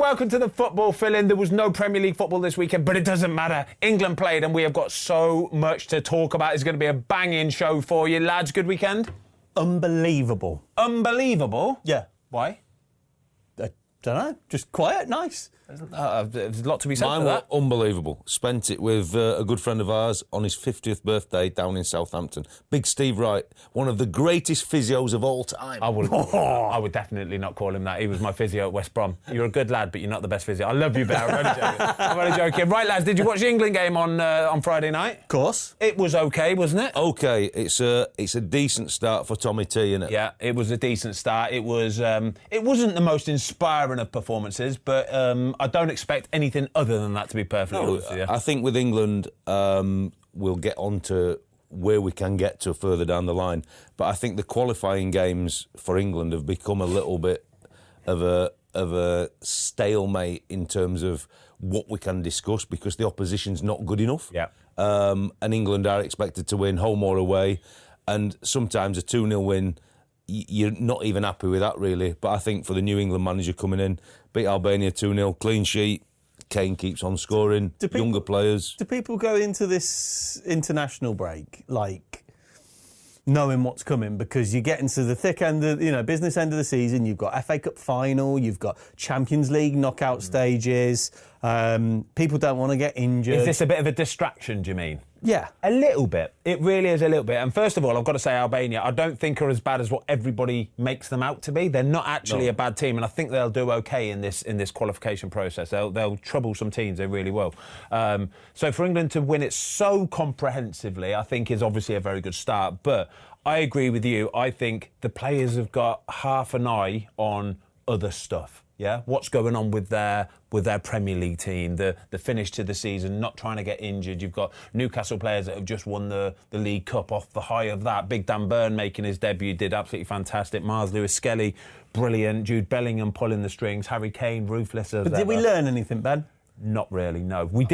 welcome to the football fill-in. There was no Premier League football this weekend, but it doesn't matter. England played, and we have got so much to talk about. It's going to be a banging show for you. Lads, good weekend? Unbelievable. Unbelievable? Yeah. Why? I don't know. Just quiet, nice. There's a lot to be said for that. Mine were unbelievable. Spent it with a good friend of ours on his 50th birthday down in Southampton. Big Steve Wright, one of the greatest physios of all time. I would definitely not call him that. He was my physio at West Brom. You're a good lad, but you're not the best physio. I love you, Ben. I'm only joking. Right, lads, did you watch the England game on Friday night? Of course. It was okay, wasn't it? Okay, it's a decent start for Tommy T, isn't it? Yeah, it was a decent start. It wasn't the most inspiring of performances, but I don't expect anything other than that, to be perfectly honest with you. I think with England, we'll get on to where we can get to further down the line. But I think the qualifying games for England have become a little bit of a stalemate in terms of what we can discuss because the opposition's not good enough. Yeah. And England are expected to win home or away. And sometimes a 2-0 win, you're not even happy with that, really. But I think for the New England manager coming in, beat Albania 2-0, clean sheet, Kane keeps on scoring, younger players. Do people go into this international break, like, knowing what's coming? Because you get into the thick end of, business end of the season, you've got FA Cup final, you've got Champions League knockout stages, people don't want to get injured. Is this a bit of a distraction, do you mean? Yeah. A little bit. It really is a little bit. And first of all, I've got to say Albania, I don't think are as bad as what everybody makes them out to be. They're not actually a bad team, and I think they'll do okay in this qualification process. They'll trouble some teams, they really will. So for England to win it so comprehensively, I think is obviously a very good start. But I agree with you. I think the players have got half an eye on other stuff. Yeah, what's going on with their Premier League team, the finish to the season, not trying to get injured. You've got Newcastle players that have just won the League Cup off the high of that. Big Dan Burn making his debut, did absolutely fantastic. Lewis-Skelly, brilliant. Jude Bellingham pulling the strings. Harry Kane, ruthless as ever. But did we learn anything, Ben? Not really, no. We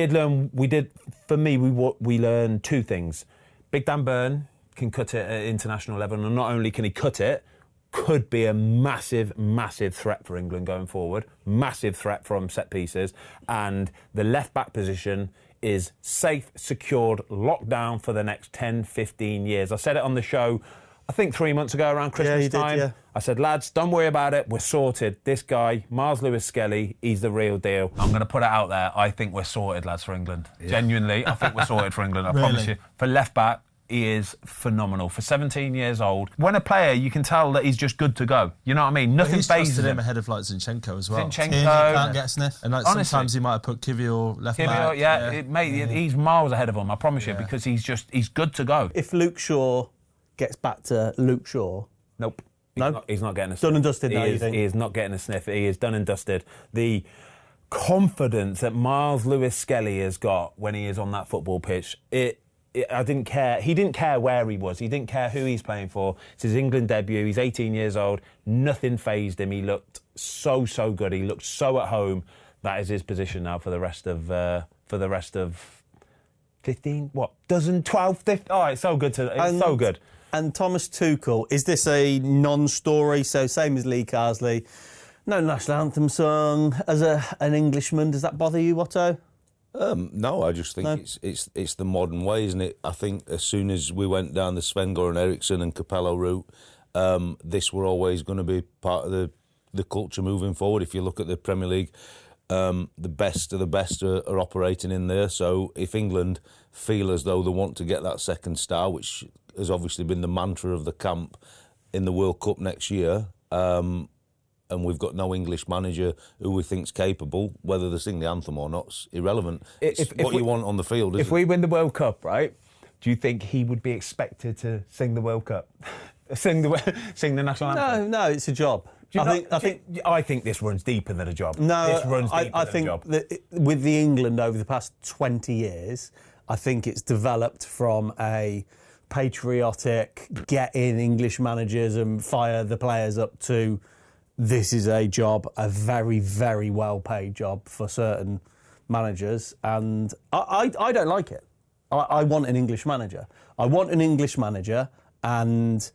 learned two things. Big Dan Burn can cut it at international level, and not only can he cut it, could be a massive, massive threat for England going forward. Massive threat from set pieces. And the left-back position is safe, secured, locked down for the next 10, 15 years. I said it on the show, I think 3 months ago around Christmas time. Yeah. I said, lads, don't worry about it. We're sorted. This guy, Lewis-Skelly, he's the real deal. I'm going to put it out there. I think we're sorted, lads, for England. Yeah. Genuinely, I think we're sorted for England. I promise you. For left-back, he is phenomenal. For 17 years old, when a player, you can tell that he's just good to go. You know what I mean? Nothing phases him. Ahead of like Zinchenko as well. Zinchenko can't get a sniff. And like sometimes he might have put Kivior left back. He's miles ahead of him. I promise you, because he's good to go. If Luke Shaw gets back to Luke Shaw, nope. He's not getting a sniff. Done and dusted now, you think? He is not getting a sniff. He is done and dusted. The confidence that Lewis-Skelly has got when he is on that football pitch, I didn't care. He didn't care where he was. He didn't care who he's playing for. It's his England debut. He's 18 years old. Nothing fazed him. He looked so good. He looked so at home. That is his position now for the rest of 15, 12, 15. Oh, it's so good. It's so good. And Thomas Tuchel, is this a non-story? So same as Lee Carsley, no national anthem sung. As an Englishman, does that bother you, Watto? No, I just think it's the modern way, isn't it? I think as soon as we went down the Sven-Goran Eriksson and Capello route, this were always going to be part of the culture moving forward. If you look at the Premier League, the best of the best are operating in there. So if England feel as though they want to get that second star, which has obviously been the mantra of the camp in the World Cup next year, and we've got no English manager who we think's capable, whether they sing the anthem or not's irrelevant. It's what you want on the field, isn't it? If we win the World Cup, right, do you think he would be expected to sing the World Cup? sing the national anthem? No, it's a job. I think this runs deeper than a job. No, this runs deeper I than think a job. that with the England over the past 20 years, I think it's developed from a patriotic, get in English managers and fire the players up to this is a job, a very, very well-paid job for certain managers, and I don't like it. I want an English manager. I want an English manager, and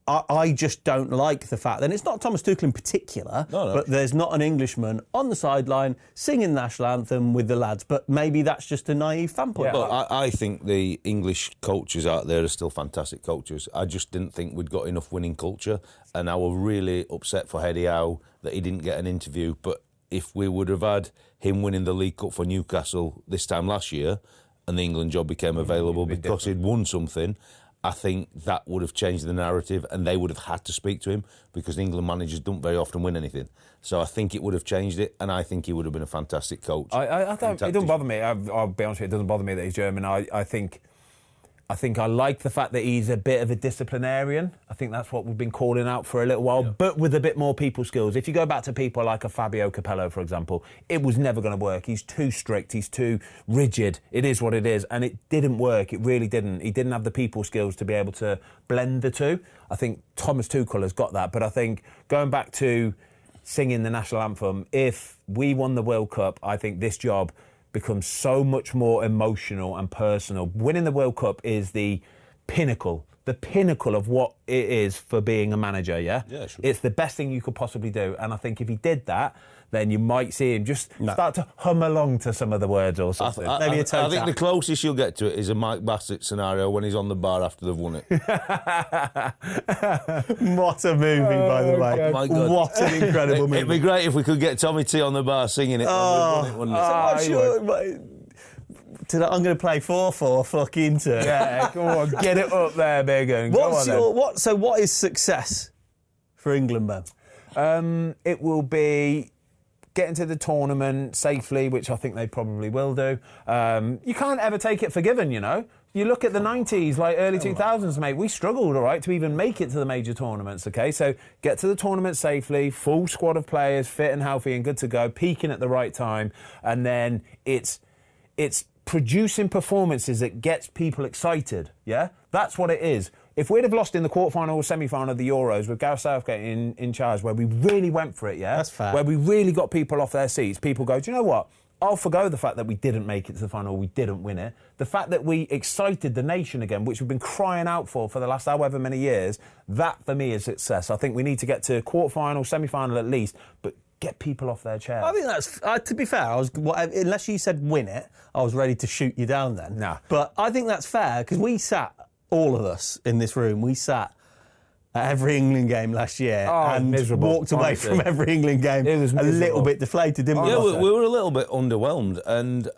I just don't like the fact, and it's not Thomas Tuchel in particular, but there's not an Englishman on the sideline singing the national anthem with the lads. But maybe that's just a naive fan point. Yeah. Look, I think the English coaches out there are still fantastic coaches. I just didn't think we'd got enough winning culture, and I was really upset for Eddie Howe that he didn't get an interview. But if we would have had him winning the League Cup for Newcastle this time last year, and the England job became available because he'd won something, I think that would have changed the narrative, and they would have had to speak to him because England managers don't very often win anything. So I think it would have changed it, and I think he would have been a fantastic coach. I don't, it doesn't bother me. I'll be honest with you, it doesn't bother me that he's German. I think I like the fact that he's a bit of a disciplinarian. I think that's what we've been calling out for a little while, but with a bit more people skills. If you go back to people like a Fabio Capello, for example, it was never going to work. He's too strict. He's too rigid. It is what it is. And it didn't work. It really didn't. He didn't have the people skills to be able to blend the two. I think Thomas Tuchel has got that. But I think going back to singing the national anthem, if we won the World Cup, I think this job becomes so much more emotional and personal. Winning the World Cup is the pinnacle of what it is for being a manager, yeah? Yeah, sure. It's the best thing you could possibly do. And I think if he did that, then you might see him just start to hum along to some of the words or something. Maybe a toe I think the closest you'll get to it is a Mike Bassett scenario when he's on the bar after they've won it. What a movie, by the way. Oh my God. What an incredible movie. It'd be great if we could get Tommy T on the bar singing it when we won it, wouldn't it? I'm going to play 4-4 fucking turn. Yeah, come on, get it up there, big un. So what is success for England, Ben? It will be getting to the tournament safely, which I think they probably will do. You can't ever take it for given, you know. You look at the 90s, like early 2000s, mate, we struggled, all right, to even make it to the major tournaments, OK? So get to the tournament safely, full squad of players, fit and healthy and good to go, peaking at the right time, and then it's producing performances that gets people excited, yeah? That's what it is. If we'd have lost in the quarterfinal or semi-final of the Euros with Gareth Southgate in charge, where we really went for it, yeah? That's fair. Where we really got people off their seats, people go, do you know what? I'll forgo the fact that we didn't make it to the final, we didn't win it. The fact that we excited the nation again, which we've been crying out for the last however many years, that for me is success. I think we need to get to quarterfinal, semi-final at least, but get people off their chairs. I think that's, to be fair, unless you said win it, I was ready to shoot you down then. Nah. But I think that's fair, because we sat, all of us in this room, we sat at every England game last year and miserable, walked away from every England game a little bit deflated, didn't we? Yeah, we were a little bit underwhelmed. And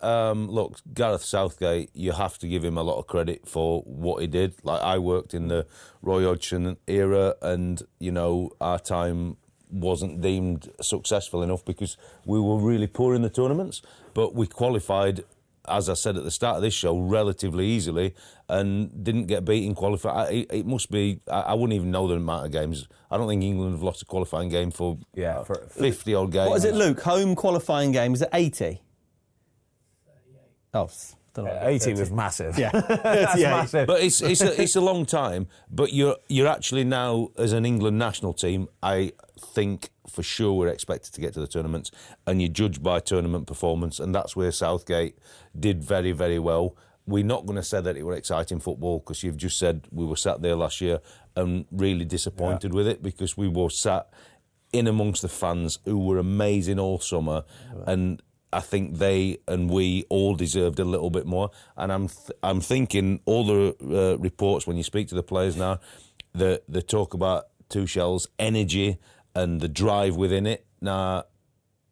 look, Gareth Southgate, you have to give him a lot of credit for what he did. Like, I worked in the Roy Hodgson era, and, you know, our time wasn't deemed successful enough because we were really poor in the tournaments, but we qualified, as I said at the start of this show, relatively easily and didn't get beat in qualifying. It must be, I wouldn't even know the amount of games. I don't think England have lost a qualifying game for 50-odd games. What is it, Luke? Home qualifying game, is it 80? 38. Oh, don't know. 80 was massive. Yeah. That's massive. But it's a long time. But you're actually now, as an England national team, I think for sure we're expected to get to the tournaments, and you judge by tournament performance, and that's where Southgate did very, very well. We're not going to say that it were exciting football, because you've just said we were sat there last year and really disappointed with it, because we were sat in amongst the fans who were amazing all summer, and I think they and we all deserved a little bit more. And I'm thinking all the reports when you speak to the players now, they talk about Tuchel's energy and the drive within it. Now,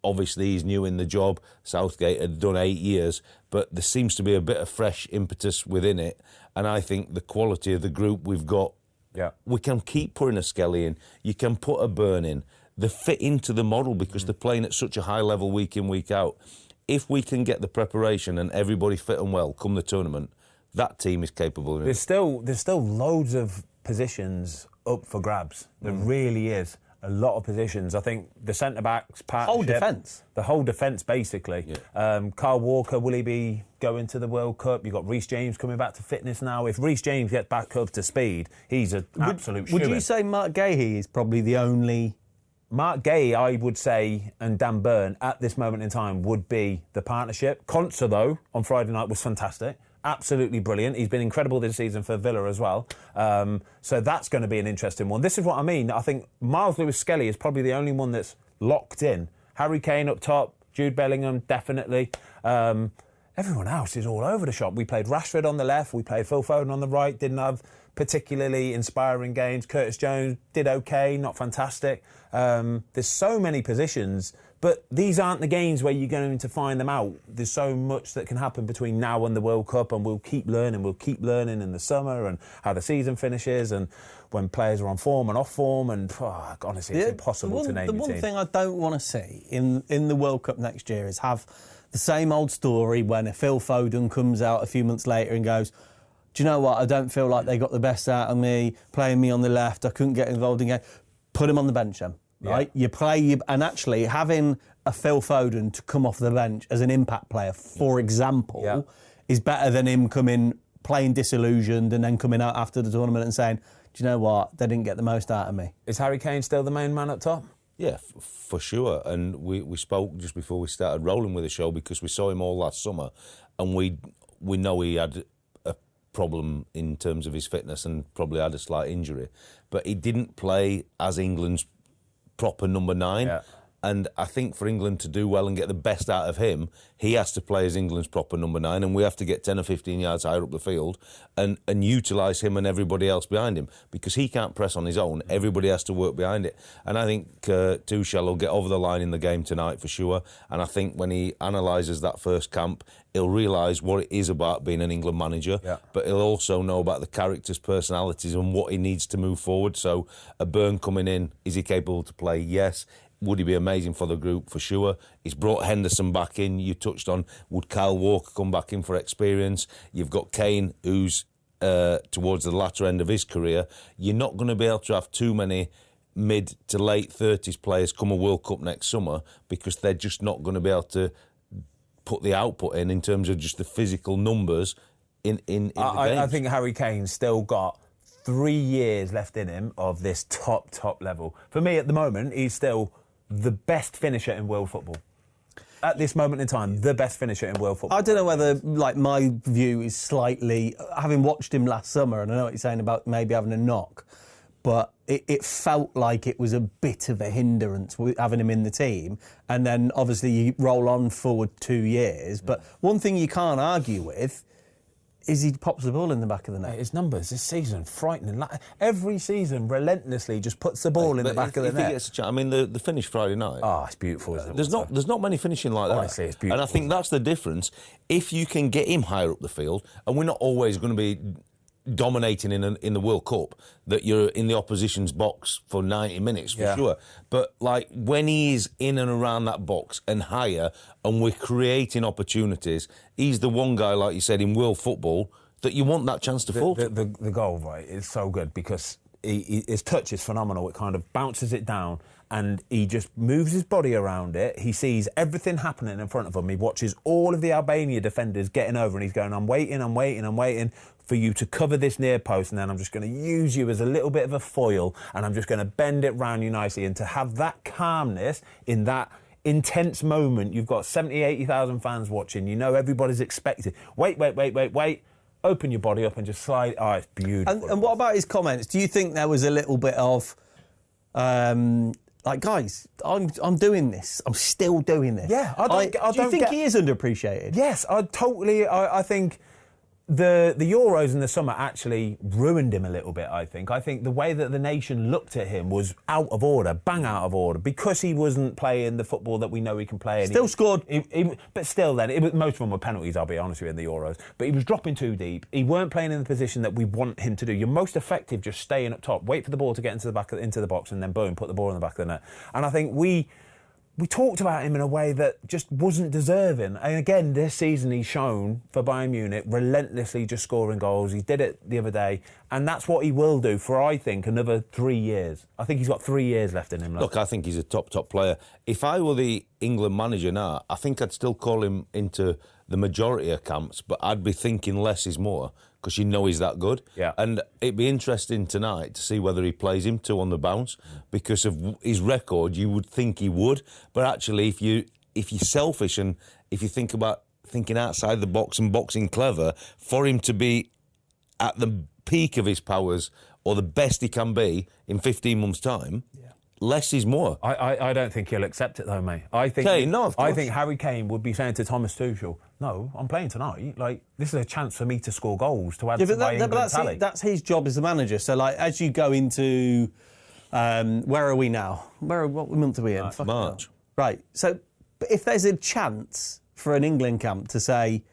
obviously he's new in the job. Southgate had done 8 years, but there seems to be a bit of fresh impetus within it. And I think the quality of the group we've got, we can keep putting a Skelly in. You can put a Burn in. They fit into the model because they're playing at such a high level week in, week out. If we can get the preparation and everybody fit and well come the tournament, that team is capable of it. There's still loads of positions up for grabs. There really is. A lot of positions. I think the centre-backs, whole defence. The whole defence, basically. Yeah. Kyle Walker, will he be going to the World Cup? You've got Reece James coming back to fitness now. If Reece James gets back up to speed, he's an absolute Would shoo-in. you say Mark Gahey is probably the only Mark Gay, I would say, and Dan Burn at this moment in time would be the partnership. Konsa, though, on Friday night was fantastic. Absolutely brilliant. He's been incredible this season for Villa as well. So that's going to be an interesting one. This is what I mean. I think Miles Lewis-Skelly is probably the only one that's locked in. Harry Kane up top, Jude Bellingham, definitely. Everyone else is all over the shop. We played Rashford on the left. We played Phil Foden on the right. Didn't have particularly inspiring games. Curtis Jones did OK, not fantastic. There's so many positions, but these aren't the games where you're going to find them out. There's so much that can happen between now and the World Cup, and we'll keep learning. We'll keep learning in the summer and how the season finishes and when players are on form and off form. And honestly, it's impossible to name your team. The one thing I don't want to see in the World Cup next year is have the same old story when a Phil Foden comes out a few months later and goes, do you know what, I don't feel like they got the best out of me, playing me on the left, I couldn't get involved in game. Put him on the bench then, right? Yeah. You play, and actually having a Phil Foden to come off the bench as an impact player, for example, is better than him coming, playing disillusioned and then coming out after the tournament and saying, do you know what, they didn't get the most out of me. Is Harry Kane still the main man up top? Yeah, for sure. And we spoke just before we started rolling with the show because we saw him all last summer, and we know he had a problem in terms of his fitness and probably had a slight injury. But he didn't play as England's proper number 9. Yeah. And I think for England to do well and get the best out of him, he has to play as England's proper number 9, and we have to get 10 or 15 yards higher up the field and utilise him and everybody else behind him, because he can't press on his own. Everybody has to work behind it. And I think Tuchel will get over the line in the game tonight for sure. And I think when he analyses that first camp, he'll realise what it is about being an England manager, but he'll also know about the characters, personalities and what he needs to move forward. So a Burn coming in, is he capable to play? Yes. Would he be amazing for the group? For sure. He's brought Henderson back in. You touched on, would Kyle Walker come back in for experience? You've got Kane, who's towards the latter end of his career. You're not going to be able to have too many mid to late 30s players come a World Cup next summer, because they're just not going to be able to put the output in terms of just the physical numbers in the games. I think Harry Kane's still got 3 years left in him of this top level. For me, at the moment, he's still the best finisher in world football. At this moment in time, the best finisher in world football. I don't know whether, my view is slightly, having watched him last summer, and I know what you're saying about maybe having a knock, but it felt like it was a bit of a hindrance with having him in the team. And then, obviously, you roll on forward 2 years. But one thing you can't argue with is he pops the ball in the back of the net. His numbers this season, frightening. Every season, relentlessly just puts the ball in the back of the net. He gets a chance, I mean, the finish Friday night. Oh, it's beautiful, isn't it? There's not many finishing like that. Honestly, it's beautiful. And I think that's the difference. If you can get him higher up the field, and we're not always going to be dominating in the World Cup, that you're in the opposition's box for 90 minutes, for sure. But, when he's in and around that box and higher, and we're creating opportunities, he's the one guy, like you said, in world football that you want that chance to fall to. The goal, right, is so good because his touch is phenomenal. It kind of bounces it down and he just moves his body around it. He sees everything happening in front of him. He watches all of the Albania defenders getting over and he's going, I'm waiting for you to cover this near post, and then I'm just going to use you as a little bit of a foil, and I'm just going to bend it round you nicely. And to have that calmness in that intense moment, you've got 70, 80,000 fans watching, you know everybody's expected. Wait, open your body up and just slide. Oh, it's beautiful. And what about his comments? Do you think there was a little bit of, guys, I'm doing this. I'm still doing this. Yeah, do you think he is underappreciated? Yes, I think the Euros in the summer actually ruined him a little bit, I think. I think the way that the nation looked at him was out of order, bang out of order, because he wasn't playing the football that we know he can play. Still scored. But still then, most of them were penalties, I'll be honest with you, in the Euros. But he was dropping too deep. He weren't playing in the position that we want him to do. You're most effective just staying up top, wait for the ball to get into the box, and then boom, put the ball in the back of the net. And I think we talked about him in a way that just wasn't deserving. And again, this season he's shown for Bayern Munich, relentlessly just scoring goals. He did it the other day. And that's what he will do for, I think, another 3 years. I think he's got 3 years left in him. Look, I think he's a top player. If I were the England manager now, I think I'd still call him into the majority of camps, but I'd be thinking less is more because you know he's that good. Yeah. And it'd be interesting tonight to see whether he plays him 2 on the bounce because of his record. You would think he would, but actually, if you're selfish and if you think about thinking outside the box and boxing clever, for him to be at the peak of his powers or the best he can be in 15 months' time. Less is more. I don't think he'll accept it though, mate. I think Harry Kane would be saying to Thomas Tuchel, "No, I'm playing tonight. Like this is a chance for me to score goals to add to my England tally." That's his job as the manager. So, like, as you go into, where are we now? What month are we in? March. Right. So, but if there's a chance for an England camp to say,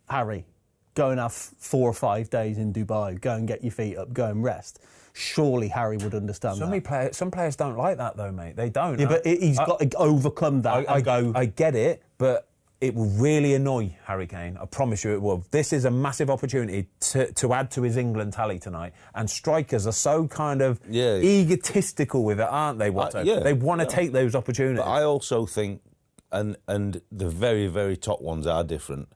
Harry, go and have 4 or 5 days in Dubai, go and get your feet up, go and rest. Surely Harry would understand that. Some players don't like that, though, mate. They don't. Yeah, but he's got to overcome that. I get it, but it will really annoy Harry Kane. I promise you it will. This is a massive opportunity to add to his England tally tonight. And strikers are so kind of egotistical with it, aren't they, Watto? They want to take those opportunities. But I also think, and the very, very top ones are different.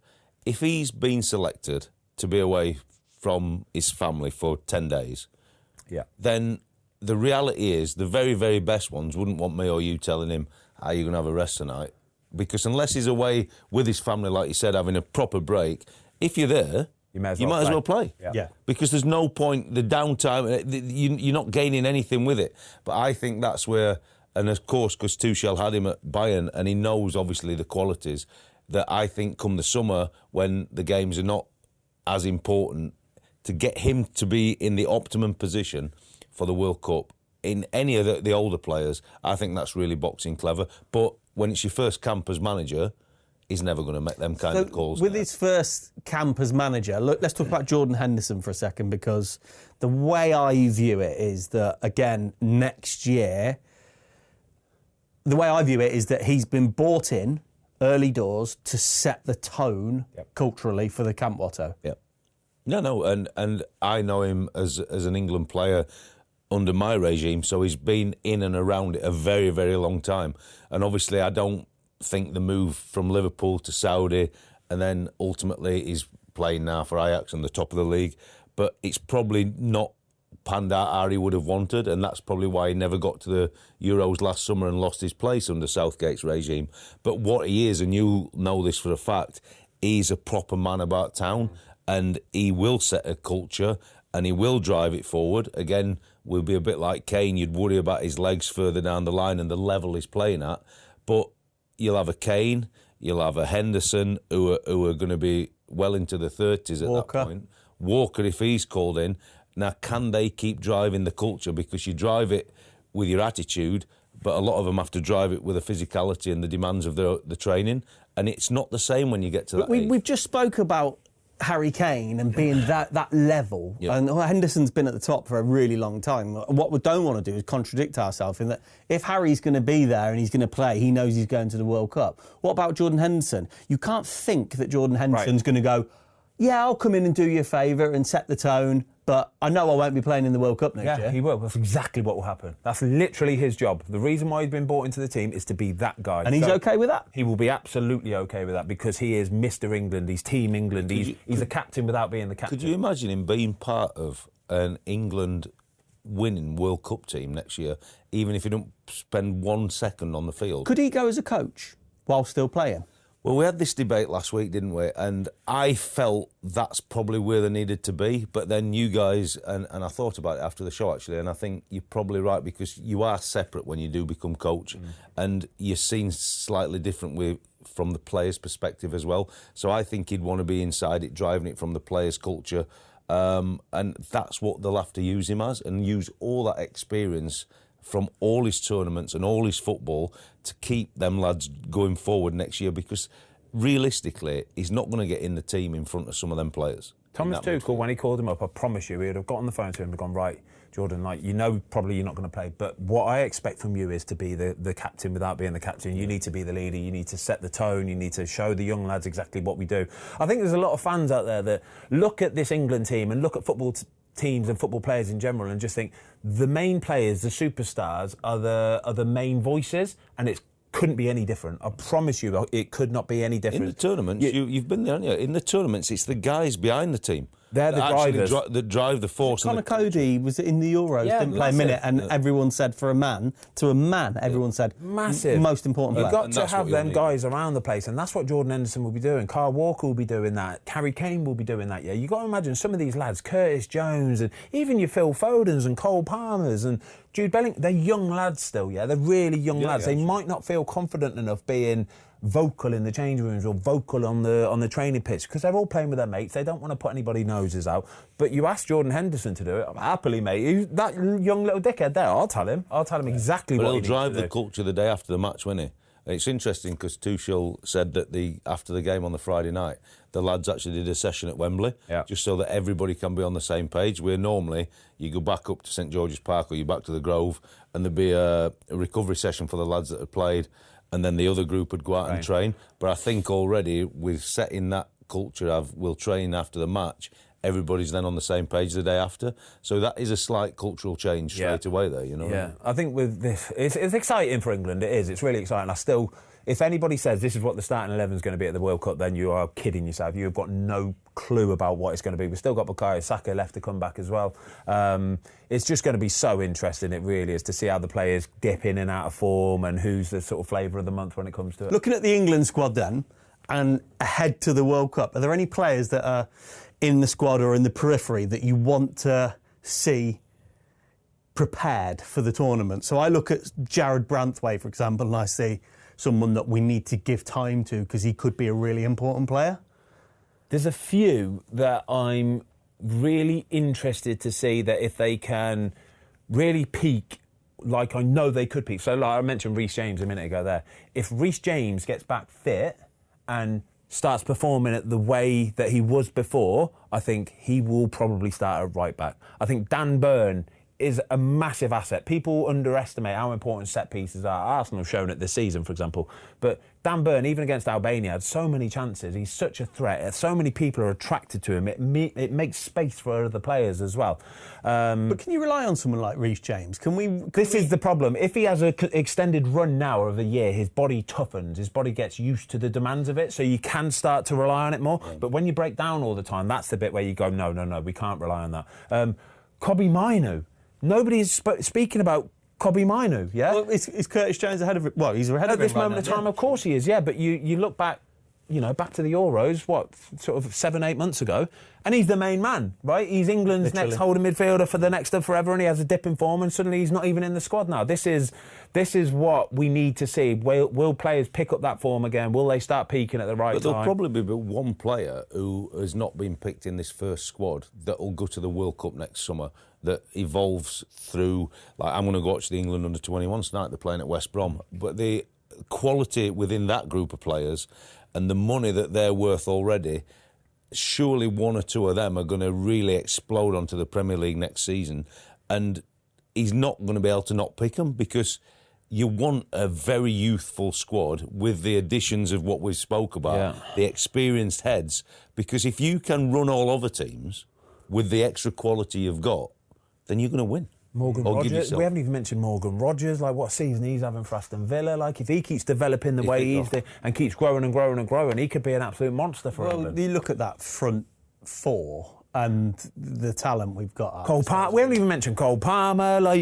If he's been selected to be away from his family for 10 days... then the reality is the very, very best ones wouldn't want me or you telling him, how are you going to have a rest tonight? Because unless he's away with his family, like you said, having a proper break, if you're there, you might as well play. Yeah. Because there's no point, the downtime, you're not gaining anything with it. But I think that's where, and of course, because Tuchel had him at Bayern, and he knows, obviously, the qualities, that I think come the summer, when the games are not as important, to get him to be in the optimum position for the World Cup in any of the older players, I think that's really boxing clever. But when it's your first camp as manager, he's never going to make them kind of calls. With his first camp as manager, look, let's talk about Jordan Henderson for a second, because the way I view it is that, again, next year, the way I view it is that he's been brought in early doors to set the tone culturally for the camp, Watto. Yep. No, and I know him as an England player under my regime, so he's been in and around it a very, very long time. And obviously, I don't think the move from Liverpool to Saudi, and then ultimately he's playing now for Ajax on the top of the league, but it's probably not panned out how he would have wanted, and that's probably why he never got to the Euros last summer and lost his place under Southgate's regime. But what he is, and you know this for a fact, he's a proper man about town. And he will set a culture and he will drive it forward. Again, we'll be a bit like Kane. You'd worry about his legs further down the line and the level he's playing at. But you'll have a Kane, you'll have a Henderson who are going to be well into the 30s at that point. Walker, if he's called in. Now, can they keep driving the culture? Because you drive it with your attitude, but a lot of them have to drive it with the physicality and the demands of the training. And it's not the same when you get to that age. We've just spoke about Harry Kane and being that level, and Henderson's been at the top for a really long time. What we don't want to do is contradict ourselves in that if Harry's going to be there and he's going to play, he knows he's going to the World Cup. What about Jordan Henderson? You can't think that Jordan Henderson's going to go, yeah, I'll come in and do you a favour and set the tone, but I know I won't be playing in the World Cup next year. Yeah, he will. That's exactly what will happen. That's literally his job. The reason why he's been brought into the team is to be that guy. And he's okay with that? He will be absolutely okay with that because he is Mr. England. He's Team England. He's a captain without being the captain. Could you imagine him being part of an England winning World Cup team next year, even if he don't spend 1 second on the field? Could he go as a coach while still playing? Well, we had this debate last week, didn't we? And I felt that's probably where they needed to be. But then you guys, and I thought about it after the show, actually, and I think you're probably right because you are separate when you do become coach. And you're seen slightly different from the players' perspective as well. So I think he'd want to be inside it, driving it from the players' culture. And that's what they'll have to use him as, and use all that experience from all his tournaments and all his football to keep them lads going forward next year, because realistically, he's not going to get in the team in front of some of them players. Thomas Tuchel, when he called him up, I promise you, he'd have got on the phone to him and gone, right, Jordan, like, you know probably you're not going to play, but what I expect from you is to be the captain without being the captain. You need to be the leader, you need to set the tone, you need to show the young lads exactly what we do. I think there's a lot of fans out there that look at this England team and look at football teams and football players in general and just think the main players, the superstars, are the main voices, and it's couldn't be any different. I promise you, it could not be any different. In the tournaments, you've been there, haven't you? In the tournaments, it's the guys behind the team. They're the drivers. that drive the force. Connor Cody was in the Euros, didn't play a minute, and everyone said everyone said massive, most important player. You've got to have them guys around the place, and that's what Jordan Henderson will be doing. Kyle Walker will be doing that. Harry Kane will be doing that. Yeah, you got to imagine some of these lads, Curtis Jones, and even your Phil Fodens and Cole Palmers and Jude Bellingham. They're young lads still. Yeah, they're really young lads. They might not feel confident enough being vocal in the change rooms or vocal on the training pitch because they're all playing with their mates. They don't want to put anybody's noses out. But you ask Jordan Henderson to do it, happily, mate. That young little dickhead there, I'll tell him exactly what he needs to do. He'll drive the culture the day after the match, won't he? And it's interesting because Tuchel said that after the game on the Friday night, the lads actually did a session at Wembley, just so that everybody can be on the same page. Where normally you go back up to St George's Park or you back to the Grove and there'd be a recovery session for the lads that had played, and then the other group would go out and train. But I think already with setting that culture of we'll train after the match, everybody's then on the same page the day after. So that is a slight cultural change straight away there, you know? Yeah, I think with this, it's exciting for England, it is. It's really exciting. If anybody says this is what the starting 11 is going to be at the World Cup, then you are kidding yourself. You've got no clue about what it's going to be. We've still got Bukayo Saka left to come back as well. It's just going to be so interesting, it really is, to see how the players dip in and out of form and who's the sort of flavour of the month when it comes to it. Looking at the England squad then, and ahead to the World Cup, are there any players that are in the squad or in the periphery that you want to see prepared for the tournament? So I look at Jared Branthwaite, for example, and I see someone that we need to give time to because he could be a really important player. There's a few that I'm really interested to see that if they can really peak like I know they could peak. So like I mentioned Reece James a minute ago there. If Reece James gets back fit and starts performing at the way that he was before, I think he will probably start at right back. I think Dan Burn is a massive asset. People underestimate how important set pieces are. Arsenal have shown it this season, for example. But Dan Burn, even against Albania, had so many chances. He's such a threat. So many people are attracted to him. It makes space for other players as well. But can you rely on someone like Reece James? This is the problem. If he has an extended run now of a year, his body toughens. His body gets used to the demands of it, so you can start to rely on it more. But when you break down all the time, that's the bit where you go, no, we can't rely on that. Kobe Mainu. Nobody's speaking about Kobe Mainu, yeah? Well, is Curtis Jones ahead of it? Well, he's ahead of him at this moment of time, of course he is, yeah. But you look back, back to the Euros, sort of 7-8 months ago, and he's the main man, right? He's England's next holding midfielder for the next of forever, and he has a dip in form, and suddenly he's not even in the squad now. This is what we need to see. Will players pick up that form again? Will they start peaking at the right time? But there'll probably be one player who has not been picked in this first squad that will go to the World Cup next summer, that evolves through, like I'm going to go watch the England under-21s tonight, they're playing at West Brom, but the quality within that group of players and the money that they're worth already, surely one or two of them are going to really explode onto the Premier League next season, and he's not going to be able to not pick them because you want a very youthful squad with the additions of what we spoke about, the experienced heads, because if you can run all other teams with the extra quality you've got, then you're going to win. Morgan Rogers. We haven't even mentioned Morgan Rogers, like what season he's having for Aston Villa. Like if he keeps developing the way he is and keeps growing and growing and growing, he could be an absolute monster for England. You look at that front four and the talent we've got. Cole Palmer. We haven't even mentioned Cole Palmer. No,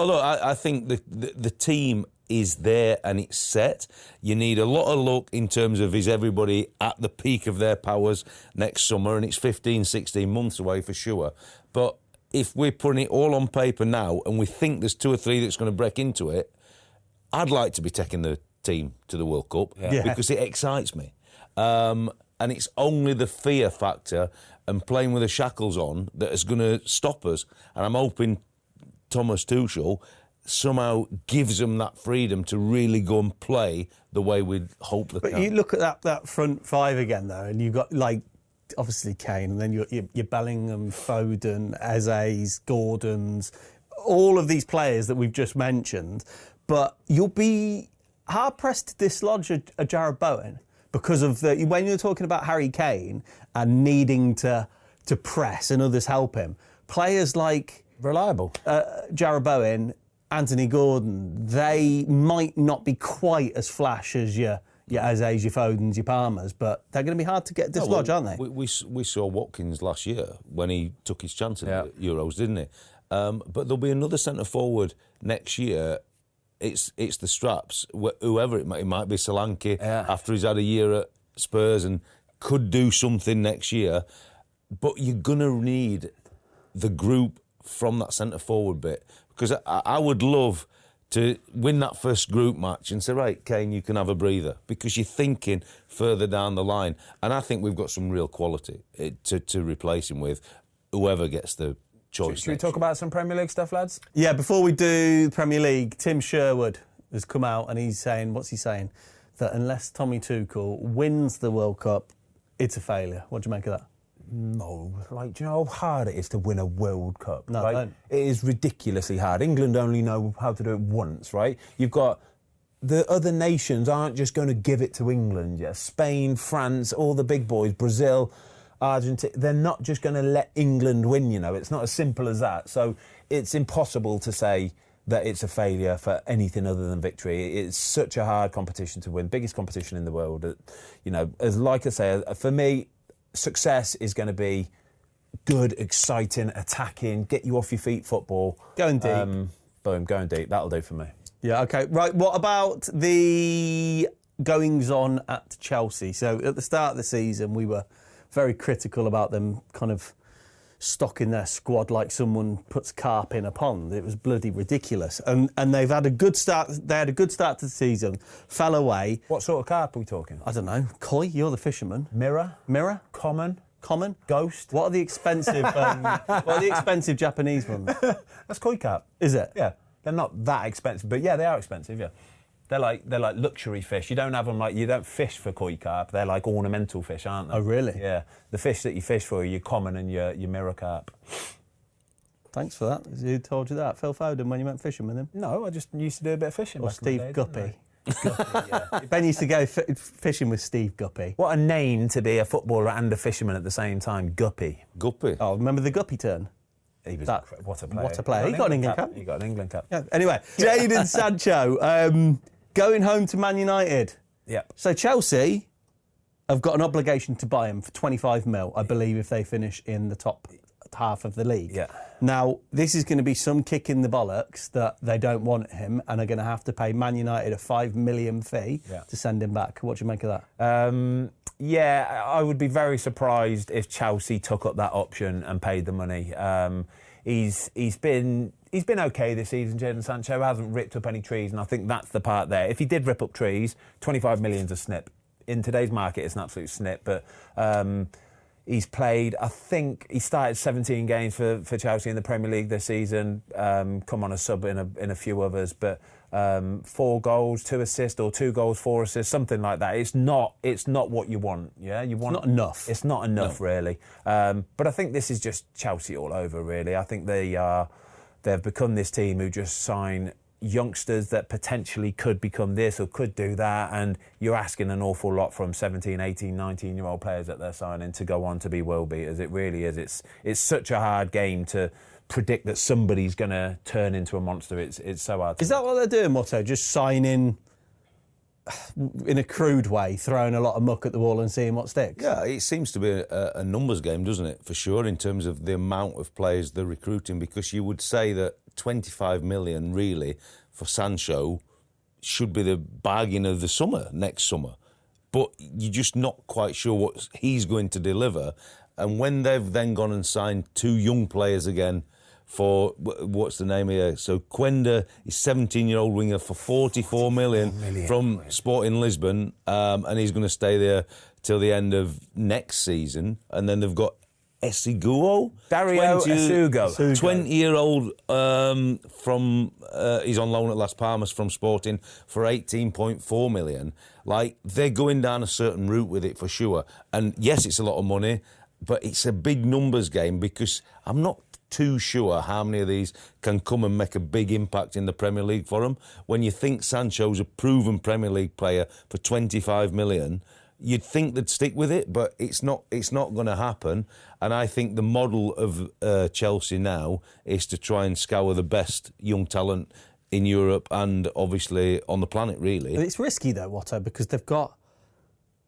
look, I think the team is there and it's set. You need a lot of luck in terms of is everybody at the peak of their powers next summer, and it's 15, 16 months away for sure. But if we're putting it all on paper now and we think there's two or three that's going to break into it, I'd like to be taking the team to the World Cup because it excites me. And it's only the fear factor and playing with the shackles on that is going to stop us. And I'm hoping Thomas Tuchel somehow gives them that freedom to really go and play the way we'd hope they can. But you look at that front five again, though, and you've got, obviously Kane, and then your Bellingham, Foden, Eze's, Gordon's, all of these players that we've just mentioned, but you'll be hard-pressed to dislodge a Jared Bowen because of when you're talking about Harry Kane and needing to press and others help him, players like reliable Jared Bowen Anthony Gordon, they might not be quite as flash as your Aze's, your Fodens, your Palmers, but they're going to be hard to get dislodged, aren't they? We saw Watkins last year when he took his chance at the Euros, didn't he? But there'll be another centre forward next year. It's the straps, whoever it might be Solanke after he's had a year at Spurs and could do something next year. But you're going to need the group from that centre forward bit, because I would love to win that first group match and say, right, Kane, you can have a breather, because you're thinking further down the line. And I think we've got some real quality to replace him with, whoever gets the choice. Should we talk about some Premier League stuff, lads? Yeah, before we do Premier League, Tim Sherwood has come out and he's saying, what's he saying? That unless Tommy Tuchel wins the World Cup, it's a failure. What do you make of that? No, do you know how hard it is to win a World Cup? No, right? don't. It is ridiculously hard. England only know how to do it once, right? You've got the other nations aren't just going to give it to England. Yeah, Spain, France, all the big boys, Brazil, Argentina. They're not just going to let England win. You know, it's not as simple as that. So it's impossible to say that it's a failure for anything other than victory. It's such a hard competition to win, biggest competition in the world. You know, as like I say, for me, success is going to be good, exciting, attacking, get you off your feet football. Going deep. Boom, going deep. That'll do for me. Yeah, OK. Right, what about the goings-on at Chelsea? So at the start of the season, we were very critical about them kind of stocking their squad like someone puts carp in a pond. It was bloody ridiculous. And they've had a good start. They had a good start to the season, fell away. What sort of carp are we talking? I don't know. Koi, you're the fisherman. Mirror? Common? Ghost? What are the expensive Japanese ones? That's koi carp. Is it? Yeah. They're not that expensive, but yeah, they are expensive, yeah. They're like luxury fish. You don't have them you don't fish for koi carp. They're like ornamental fish, aren't they? Oh, really? Yeah. The fish that you fish for are your common and your mirror carp. Thanks for that. Who told you that? Phil Foden when you went fishing with him? No, I just used to do a bit of fishing. Or Steve Guppy? Guppy, yeah. Ben used to go fishing with Steve Guppy. What a name to be a footballer and a fisherman at the same time. Guppy. Oh, remember the Guppy turn? He was what a player. What a player. He got an England cap. He got an England cap. Yeah. Anyway, Jadon Sancho going home to Man United. Yeah. So Chelsea have got an obligation to buy him for 25 mil, I believe, if they finish in the top half of the league. Yeah. Now, this is going to be some kick in the bollocks that they don't want him and are going to have to pay Man United a $5 million fee to send him back. What do you make of that? Yeah, I would be very surprised if Chelsea took up that option and paid the money. He's been okay this season, Jadon Sancho. Hasn't ripped up any trees, and I think that's the part there. If he did rip up trees, 25 million's a snip. In today's market, it's an absolute snip, but he's played, I think he started 17 games for Chelsea in the Premier League this season, come on a sub in a few others, but 4 goals, 2 assists, or 2 goals, 4 assists, something like that. It's not what you want. Yeah, you want. It's not enough. It's not enough, really. But I think this is just Chelsea all over, really. I think they've become this team who just sign youngsters that potentially could become this or could do that, and you're asking an awful lot from 17, 18, 19-year-old players that they're signing to go on to be world beaters. It really is. It's such a hard game to predict that somebody's going to turn into a monster. It's so hard. Is that what they're doing, Watto? Just signing in a crude way, throwing a lot of muck at the wall and seeing what sticks? Yeah, it seems to be a numbers game, doesn't it? For sure, in terms of the amount of players they're recruiting, because you would say that 25 million really for Sancho should be the bargain of the summer, next summer. But you're just not quite sure what he's going to deliver. And when they've then gone and signed 2 young players again for, what's the name here? So Quenda is 17-year-old winger for 44 million from Sporting Lisbon, and he's going to stay there till the end of next season. And then they've got Esiguo? Dario Essugo. 20-year-old from he's on loan at Las Palmas from Sporting for 18.4 million. Like, they're going down a certain route with it for sure. And yes, it's a lot of money, but it's a big numbers game, because I'm not too sure how many of these can come and make a big impact in the Premier League for them. When you think Sancho's a proven Premier League player for 25 million, you'd think they'd stick with it, but it's not going to happen. And I think the model of Chelsea now is to try and scour the best young talent in Europe and obviously on the planet, really. But it's risky though, Watto, because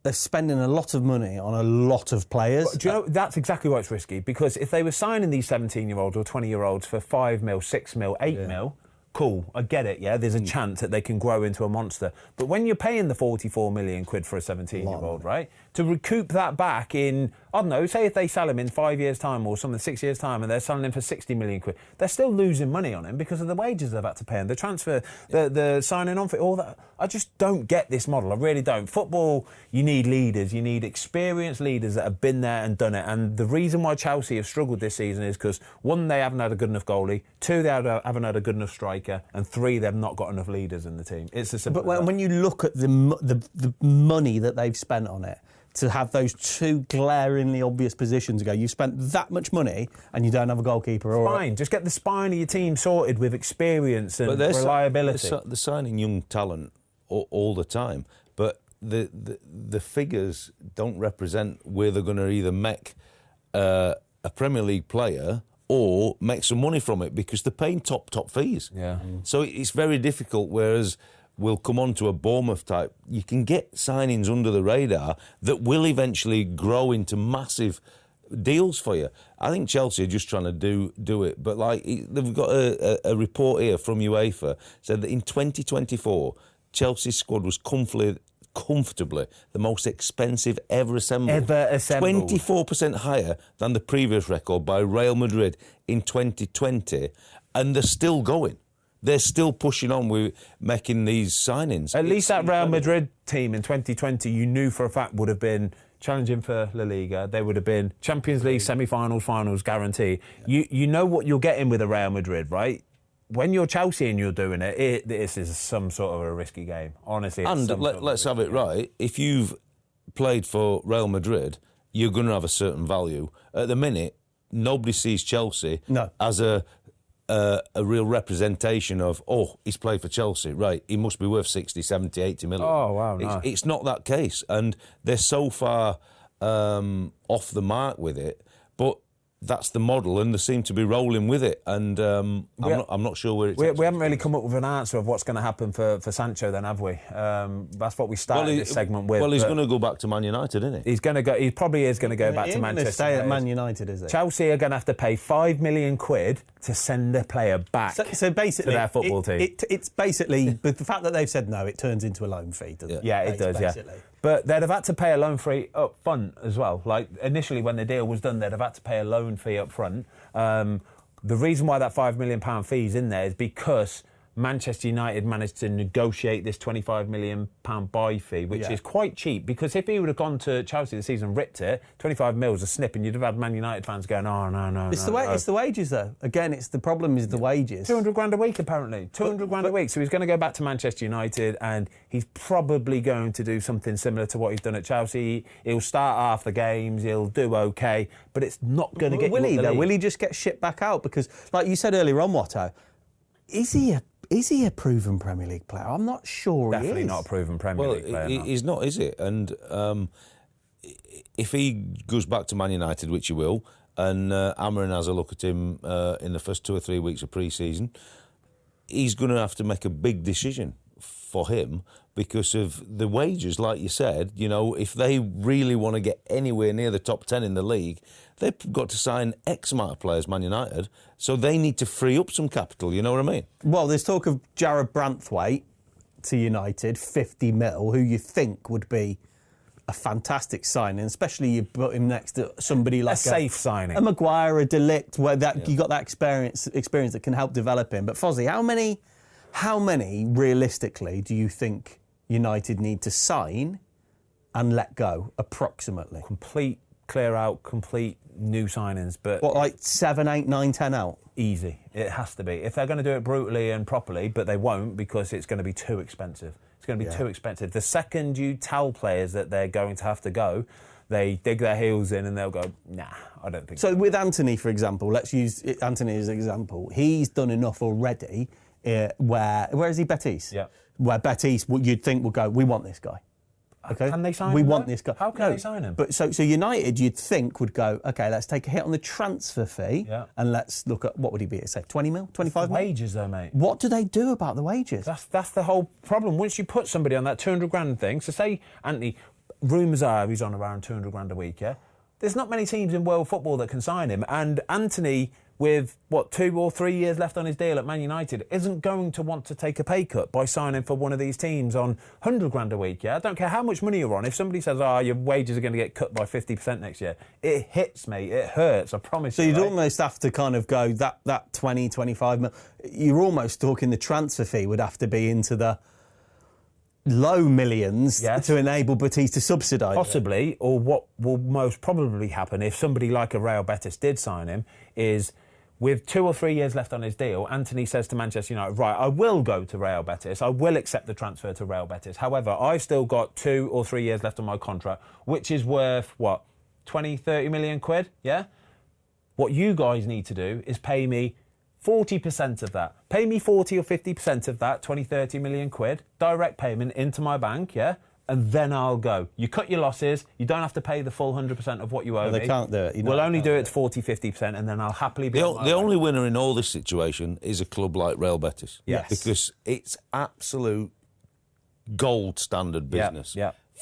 they're spending a lot of money on a lot of players. But do you know, that's exactly why it's risky, because if they were signing these 17-year-olds or 20-year-olds for 5 mil, 6 mil, 8 mil, cool, I get it, yeah, there's a chance that they can grow into a monster. But when you're paying the 44 million quid for a 17-year-old, right, to recoup that back in, I don't know, say if they sell him in 5 years' time or something, 6 years' time, and they're selling him for 60 million quid, they're still losing money on him because of the wages they've had to pay him, the transfer, the signing on for all that. I just don't get this model, I really don't. Football, you need leaders, you need experienced leaders that have been there and done it. And the reason why Chelsea have struggled this season is because, one, they haven't had a good enough goalie, two, they haven't had a good enough striker, and three, they've not got enough leaders in the team. It's as simple as that. When you look at the money that they've spent on it, to have those two glaringly obvious positions ago, you've spent that much money and you don't have a goalkeeper. Fine, just get the spine of your team sorted with experience and reliability. They're signing young talent all the time, but the figures don't represent where they're going to either make a Premier League player or make some money from it, because they're paying top fees. Yeah. So it's very difficult, whereas we'll come on to a Bournemouth type. You can get signings under the radar that will eventually grow into massive deals for you. I think Chelsea are just trying to do it, but like they've got a report here from UEFA said that in 2024, Chelsea's squad was comfortably the most expensive ever assembled. 24% higher than the previous record by Real Madrid in 2020, and they're still going. They're still pushing on with making these signings. At least that Real Madrid team in 2020, you knew for a fact would have been challenging for La Liga. They would have been Champions League semi-finals, finals, guarantee. Yeah. You know what you're getting with a Real Madrid, right? When you're Chelsea and you're doing it, this is some sort of a risky game. Honestly, and let's have it right. If you've played for Real Madrid, you're going to have a certain value. At the minute, nobody sees Chelsea as a real representation of, he's played for Chelsea, right, he must be worth 60, 70, 80 million. Oh, wow, no. It's not that case, and they're so far off the mark with it, but that's the model, and they seem to be rolling with it, and I'm not sure where it's... We haven't really come up with an answer of what's going to happen for Sancho then, have we? That's what we started this segment with. Well, he's going to go back to Man United, isn't he? He's going to go. He probably is going to go back to Manchester. Stay at Man United, is it? Chelsea are going to have to pay 5 million quid to send a player back so basically, to their football team. It's basically, but the fact that they've said no, it turns into a loan fee, doesn't it? Yeah, it does, basically. Yeah. But they'd have had to pay a loan fee up front as well. Like, initially when the deal was done, they'd have had to pay a loan fee up front. The reason why that £5 million fee is in there is because Manchester United managed to negotiate this £25 million buy fee, which is quite cheap, because if he would have gone to Chelsea this season and ripped it, 25 mil's a snip, and you'd have had Man United fans going, no. It's the wages, though. Again, it's the problem is the wages. 200 grand a week, apparently. 200 grand a week. So he's going to go back to Manchester United, and he's probably going to do something similar to what he's done at Chelsea. He'll start half the games, he'll do okay, but it's not going to get Will he, though? Will he just get shipped back out? Because, like you said earlier on, Watto, is he a proven Premier League player? I'm not sure. Definitely he is. not a proven Premier League player. He's not, is it? And if he goes back to Man United, which he will, and Amarin has a look at him in the first 2 or 3 weeks of pre-season, he's going to have to make a big decision for him because of the wages, like you said. You know, if they really want to get anywhere near the top 10 in the league, they've got to sign X amount of players, Man United, so they need to free up some capital, you know what I mean? Well, there's talk of Jared Branthwaite to United, 50 mil, who you think would be a fantastic signing, especially you put him next to somebody like a safe signing, a Maguire, a De Ligt, where you got that experience that can help develop him. But Fozzie, how many realistically do you think United need to sign and let go, approximately? Clear out, complete new signings. But what, like 7, 8, 9, 10 out? Easy. It has to be. If they're going to do it brutally and properly, but they won't, because it's going to be too expensive. It's going to be too expensive. The second you tell players that they're going to have to go, they dig their heels in and they'll go, nah, I don't think so. So with Antony, for example, let's use Antony as an example. He's done enough already where is he, Betis? Yeah. Where Betis, you'd think, will go, we want this guy. Okay, can they sign we him? want this guy. How can they sign him? But so United, you'd think would go, okay, let's take a hit on the transfer fee, and let's look at what would he be? Say 20 mil, 25 mil. Wages though, mate. What do they do about the wages? That's the whole problem. Once you put somebody on that 200 grand thing, so say Antony, rumours are he's on around 200 grand a week. Yeah, there's not many teams in world football that can sign him, and Antony, with, 2 or 3 years left on his deal at Man United, isn't going to want to take a pay cut by signing for one of these teams on 100 grand a week, yeah? I don't care how much money you're on. If somebody says, your wages are going to get cut by 50% next year, it hits me, it hurts, I promise you. So you'd almost have to kind of go, that 20, 25 mil, you're almost talking the transfer fee would have to be into the low millions to enable Betis to subsidise Possibly, or what will most probably happen if somebody like a Real Betis did sign him is, with 2 or 3 years left on his deal, Antony says to Manchester United, right, I will go to Real Betis. I will accept the transfer to Real Betis. However, I've still got 2 or 3 years left on my contract, which is worth, 20, 30 million quid, yeah? What you guys need to do is pay me 40% of that. Pay me 40 or 50% of that, 20, 30 million quid, direct payment into my bank, yeah? And then I'll go. You cut your losses. You don't have to pay the full 100% of what you owe me. They can't do it. We'll only do it to 40, 50%, and then I'll happily be The only winner in all this situation is a club like Real Betis. Yes. Because it's absolute gold standard business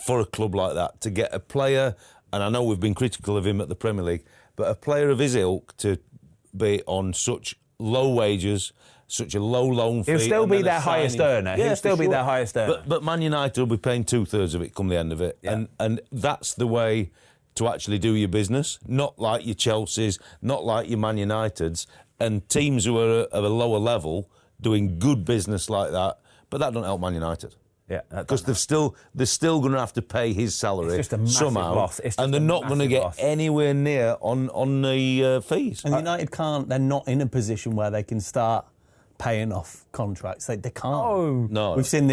for a club like that to get a player, and I know we've been critical of him at the Premier League, but a player of his ilk to be on such low wages, such a low loan fee. He'll still be their highest earner. He'll still be their highest earner. But Man United will be paying 2/3 of it come the end of it. Yeah. And that's the way to actually do your business. Not like your Chelseas, not like your Man Uniteds, and teams who are at a lower level doing good business like that. But that don't help Man United. Yeah, because they're still going to have to pay his salary it's just a massive somehow, loss. And they're not going to get anywhere near on the fees. And United can't. They're not in a position where they can start paying off contracts. They can't. No. We've seen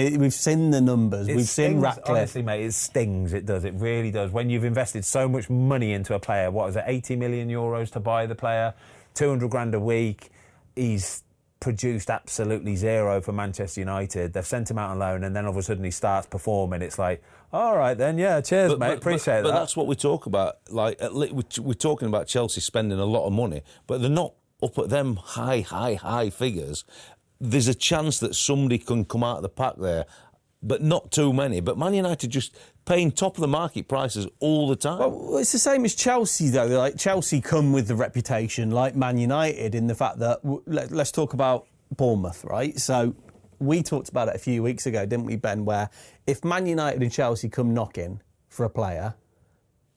the numbers. We've seen Ratcliffe. Honestly, mate, it stings. It does. It really does. When you've invested so much money into a player, what is it, 80 million euros to buy the player, 200 grand a week, he's produced absolutely zero for Manchester United. They've sent him out on loan, and then all of a sudden he starts performing. It's like, all right then, yeah, cheers, mate, appreciate that. But that's what we talk about. Like, we're talking about Chelsea spending a lot of money, but they're not up at them high figures. There's a chance that somebody can come out of the pack there, but not too many. But Man United just paying top of the market prices all the time. Well, it's the same as Chelsea, though. Like, Chelsea come with the reputation, like Man United, in the fact that, let's talk about Bournemouth, right? So we talked about it a few weeks ago, didn't we, Ben, where if Man United and Chelsea come knocking for a player,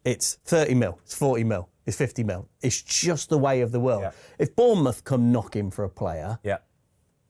it's 30 mil, it's 40 mil, it's 50 mil. It's just the way of the world. Yeah. If Bournemouth come knocking for a player, yeah,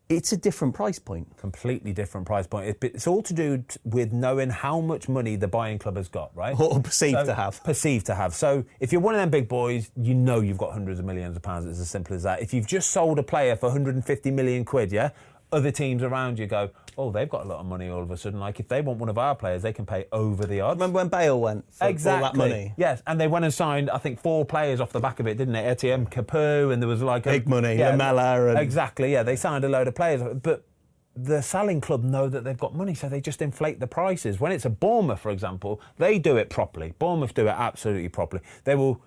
it's a different price point. Completely different price point. It's all to do with knowing how much money the buying club has got, right? Or perceived to have. Perceived to have. So if you're one of them big boys, you know you've got hundreds of millions of pounds. It's as simple as that. If you've just sold a player for 150 million quid, yeah, other teams around you go, oh, they've got a lot of money all of a sudden. Like, if they want one of our players, they can pay over the odds. Remember when Bale went for all that money? Yes, and they went and signed, I think, 4 players off the back of it, didn't they? Etienne, Capoue, and there was like big money, Lamela. And... Exactly, yeah. They signed a load of players. But the selling club know that they've got money, so they just inflate the prices. When it's a Bournemouth, for example, they do it properly. Bournemouth do it absolutely properly. They will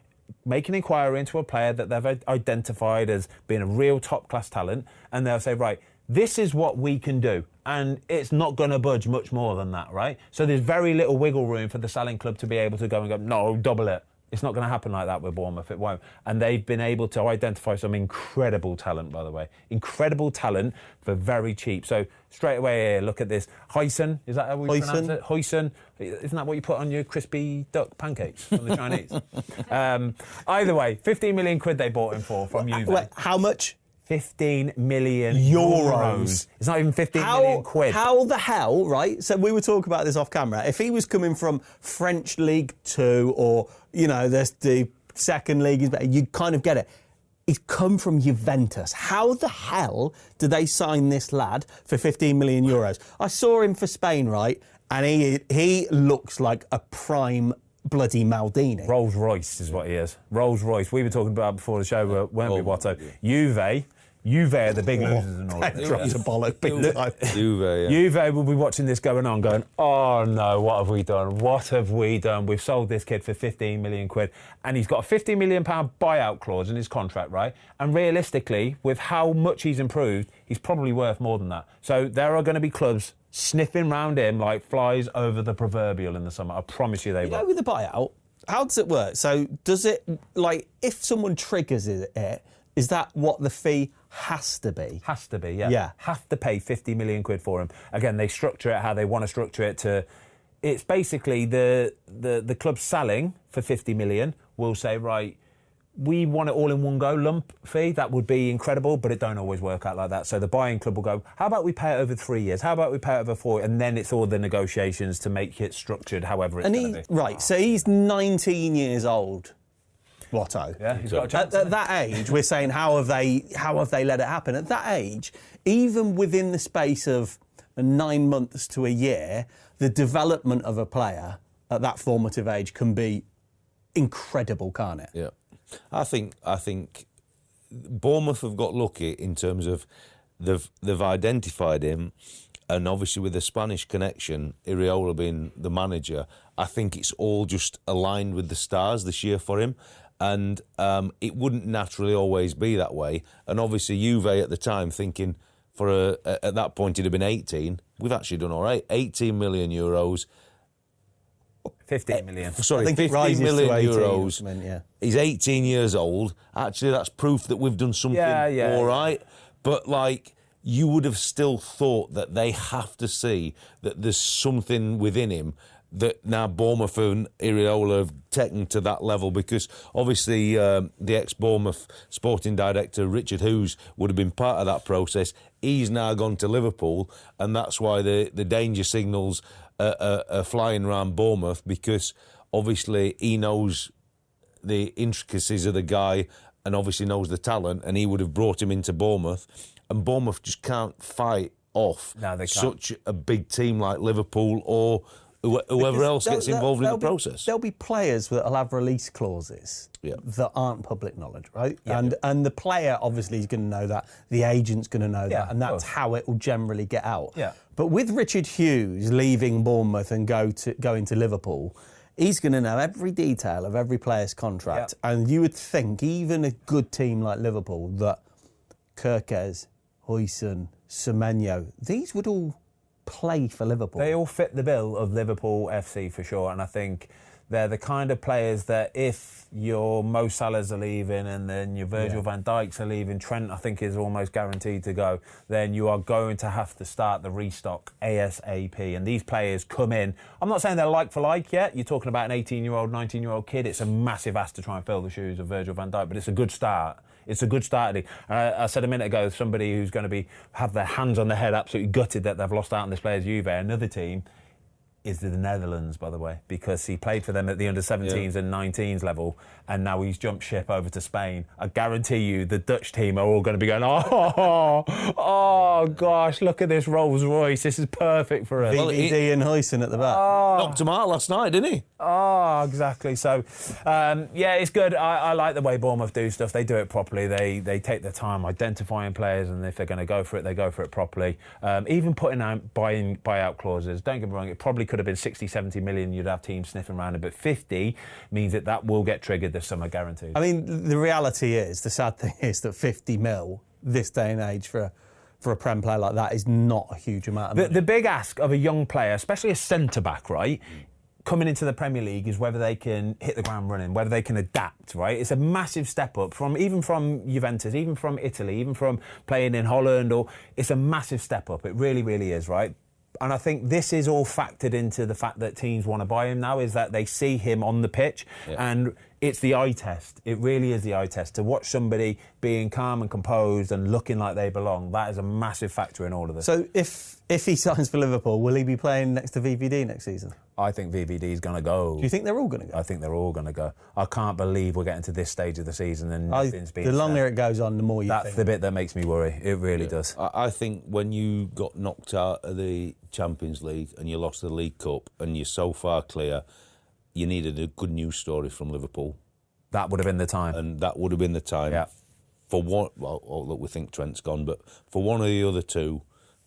make an inquiry into a player that they've identified as being a real top-class talent, and they'll say, right, this is what we can do, and it's not going to budge much more than that, right? So there's very little wiggle room for the selling club to be able to go and go, no, double it. It's not going to happen like that with Bournemouth, it won't. And they've been able to identify some incredible talent, by the way. Incredible talent for very cheap. So straight away here, look at this. Huijsen, is that how we pronounce it? Huijsen. Isn't that what you put on your crispy duck pancakes from the Chinese? Either way, 15 million quid they bought him for from Juve. Wait, how much? 15 million euros. It's not even 15 million quid. How the hell, right? So we were talking about this off camera. If he was coming from French League 2 or, you know, the second league is better, you kind of get it. He's come from Juventus. How the hell did they sign this lad for 15 million euros? I saw him for Spain, right? And he looks like a prime bloody Maldini. Rolls Royce is what he is. Rolls Royce. We were talking about before the show, weren't we, Watto? Juve, Juve are the big losers and all that. Dropped a bollock big time. Juve will be watching this going on, going, oh no, what have we done? What have we done? We've sold this kid for 15 million quid. And he's got a 50 million pound buyout clause in his contract, right? And realistically, with how much he's improved, he's probably worth more than that. So there are going to be clubs sniffing round him like flies over the proverbial in the summer. I promise you they will. You know, with the buyout, how does it work? So does it, like, if someone triggers it, is that what the fee has to be? Has to be, yeah. Have to pay 50 million quid for him. Again, they structure it how they want to structure it to... It's basically the club selling for 50 million will say, right, we want it all in one go, lump fee. That would be incredible, but it don't always work out like that. So the buying club will go, how about we pay it over 3 years? How about we pay it over 4? And then it's all the negotiations to make it structured however it's going to be. Right, so he's 19 years old. Watto. Yeah, he's got a chance. At that age, we're saying how have they let it happen? At that age, even within the space of 9 months to a year, the development of a player at that formative age can be incredible, can't it? Yeah, I think Bournemouth have got lucky in terms of they've identified him, and obviously with the Spanish connection, Iraola being the manager, I think it's all just aligned with the stars this year for him. And it wouldn't naturally always be that way. And obviously Juve at the time thinking at that point it'd have been 18. We've actually done all right. 18 million euros. 15 million. Sorry, I think 15 million euros. Yeah. He's 18 years old. Actually, that's proof that we've done something all right. But, like, you would have still thought that they have to see that there's something within him that now Bournemouth and Iraola have taken to that level, because obviously the ex-Bournemouth sporting director, Richard Hughes, would have been part of that process. He's now gone to Liverpool, and that's why the danger signals are flying around Bournemouth, because obviously he knows the intricacies of the guy and obviously knows the talent, and he would have brought him into Bournemouth, and Bournemouth just can't fight off such a big team like Liverpool or whoever else gets involved in the process. There'll be players that will have release clauses that aren't public knowledge, right? Yeah. And the player obviously is going to know that, the agent's going to know that, and that's how it will generally get out. Yeah. But with Richard Hughes leaving Bournemouth and going to Liverpool, he's going to know every detail of every player's contract. Yeah. And you would think even a good team like Liverpool, that Kerkez, Huijsen, Semenyo, these would all play for Liverpool. They all fit the bill of Liverpool FC for sure, and I think they're the kind of players that if your Mo Salahs are leaving and then your Virgil van Dijks are leaving, Trent I think is almost guaranteed to go, then you are going to have to start the restock ASAP. And these players come in, I'm not saying they're like for like yet, you're talking about an 18-year-old, 19-year-old kid, it's a massive ask to try and fill the shoes of Virgil van Dijk, but it's a good start. It's a good start. I said a minute ago, somebody who's going to have their hands on their head, absolutely gutted that they've lost out on this player's Juve. Another team is the Netherlands, by the way, because he played for them at the under-17s and 19s level, and now he's jumped ship over to Spain. I guarantee you the Dutch team are all going to be going, oh gosh, look at this Rolls Royce. This is perfect for us. VVD and Huijsen at the back. Knocked him out last night, didn't he? Oh, exactly. So, it's good. I like the way Bournemouth do stuff. They do it properly. They take their time identifying players, and if they're going to go for it, they go for it properly. Even putting out buyout clauses. Don't get me wrong, it probably could have been 60, 70 million. You'd have teams sniffing around it, but 50 means that will get triggered this summer, guaranteed. I mean, the reality is, the sad thing is that 50 mil this day and age for a Prem player like that is not a huge amount of money. The big ask of a young player, especially a centre-back, right, coming into the Premier League is whether they can hit the ground running, whether they can adapt, right? It's a massive step up even from Juventus, even from Italy, even from playing in Holland, it's a massive step up. It really, really is, right? And I think this is all factored into the fact that teams want to buy him now, is that they see him on the pitch and it's the eye test. It really is the eye test. To watch somebody being calm and composed and looking like they belong, that is a massive factor in all of this. So if he signs for Liverpool, will he be playing next to VVD next season? I think VVD is going to go. Do you think they're all going to go? I think they're all going to go. I can't believe we're getting to this stage of the season and nothing's being The longer it goes on, the more you think. That's the bit that makes me worry. It really does. I think when you got knocked out of the Champions League and you lost the League Cup and you're so far clear, you needed a good news story from Liverpool. That would have been the time. And that would have been the time for one, well, look, we think Trent's gone, but for one of the other two,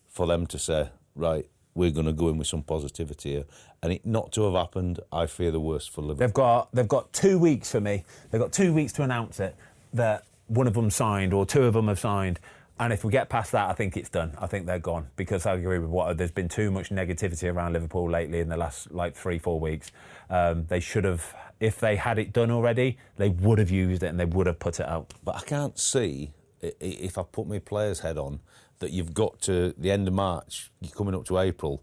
for them to say, right, we're going to go in with some positivity here, and it not to have happened, I fear the worst for Liverpool. They've got 2 weeks for me. They've got 2 weeks to announce it that one of them signed or two of them have signed. And if we get past that, I think it's done. I think they're gone, because I agree with Watto. There's been too much negativity around Liverpool lately in the last 3-4 weeks. They should have, if they had it done already, they would have used it and they would have put it out. But I can't see, if I put my player's head on, that you've got to the end of March, you're coming up to April.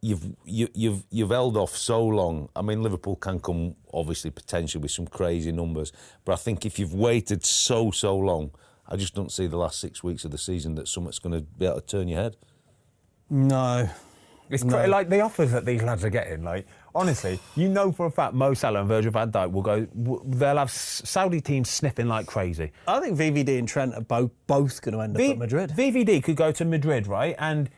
You've held off so long. I mean, Liverpool can come, obviously, potentially with some crazy numbers. But I think if you've waited so long, I just don't see the last 6 weeks of the season that something's going to be able to turn your head. No. It's like the offers that these lads are getting. Like, honestly, you know for a fact Mo Salah and Virgil van Dijk will go. They'll have Saudi teams sniffing like crazy. I think VVD and Trent are both going to end up at Madrid. VVD could go to Madrid, right? And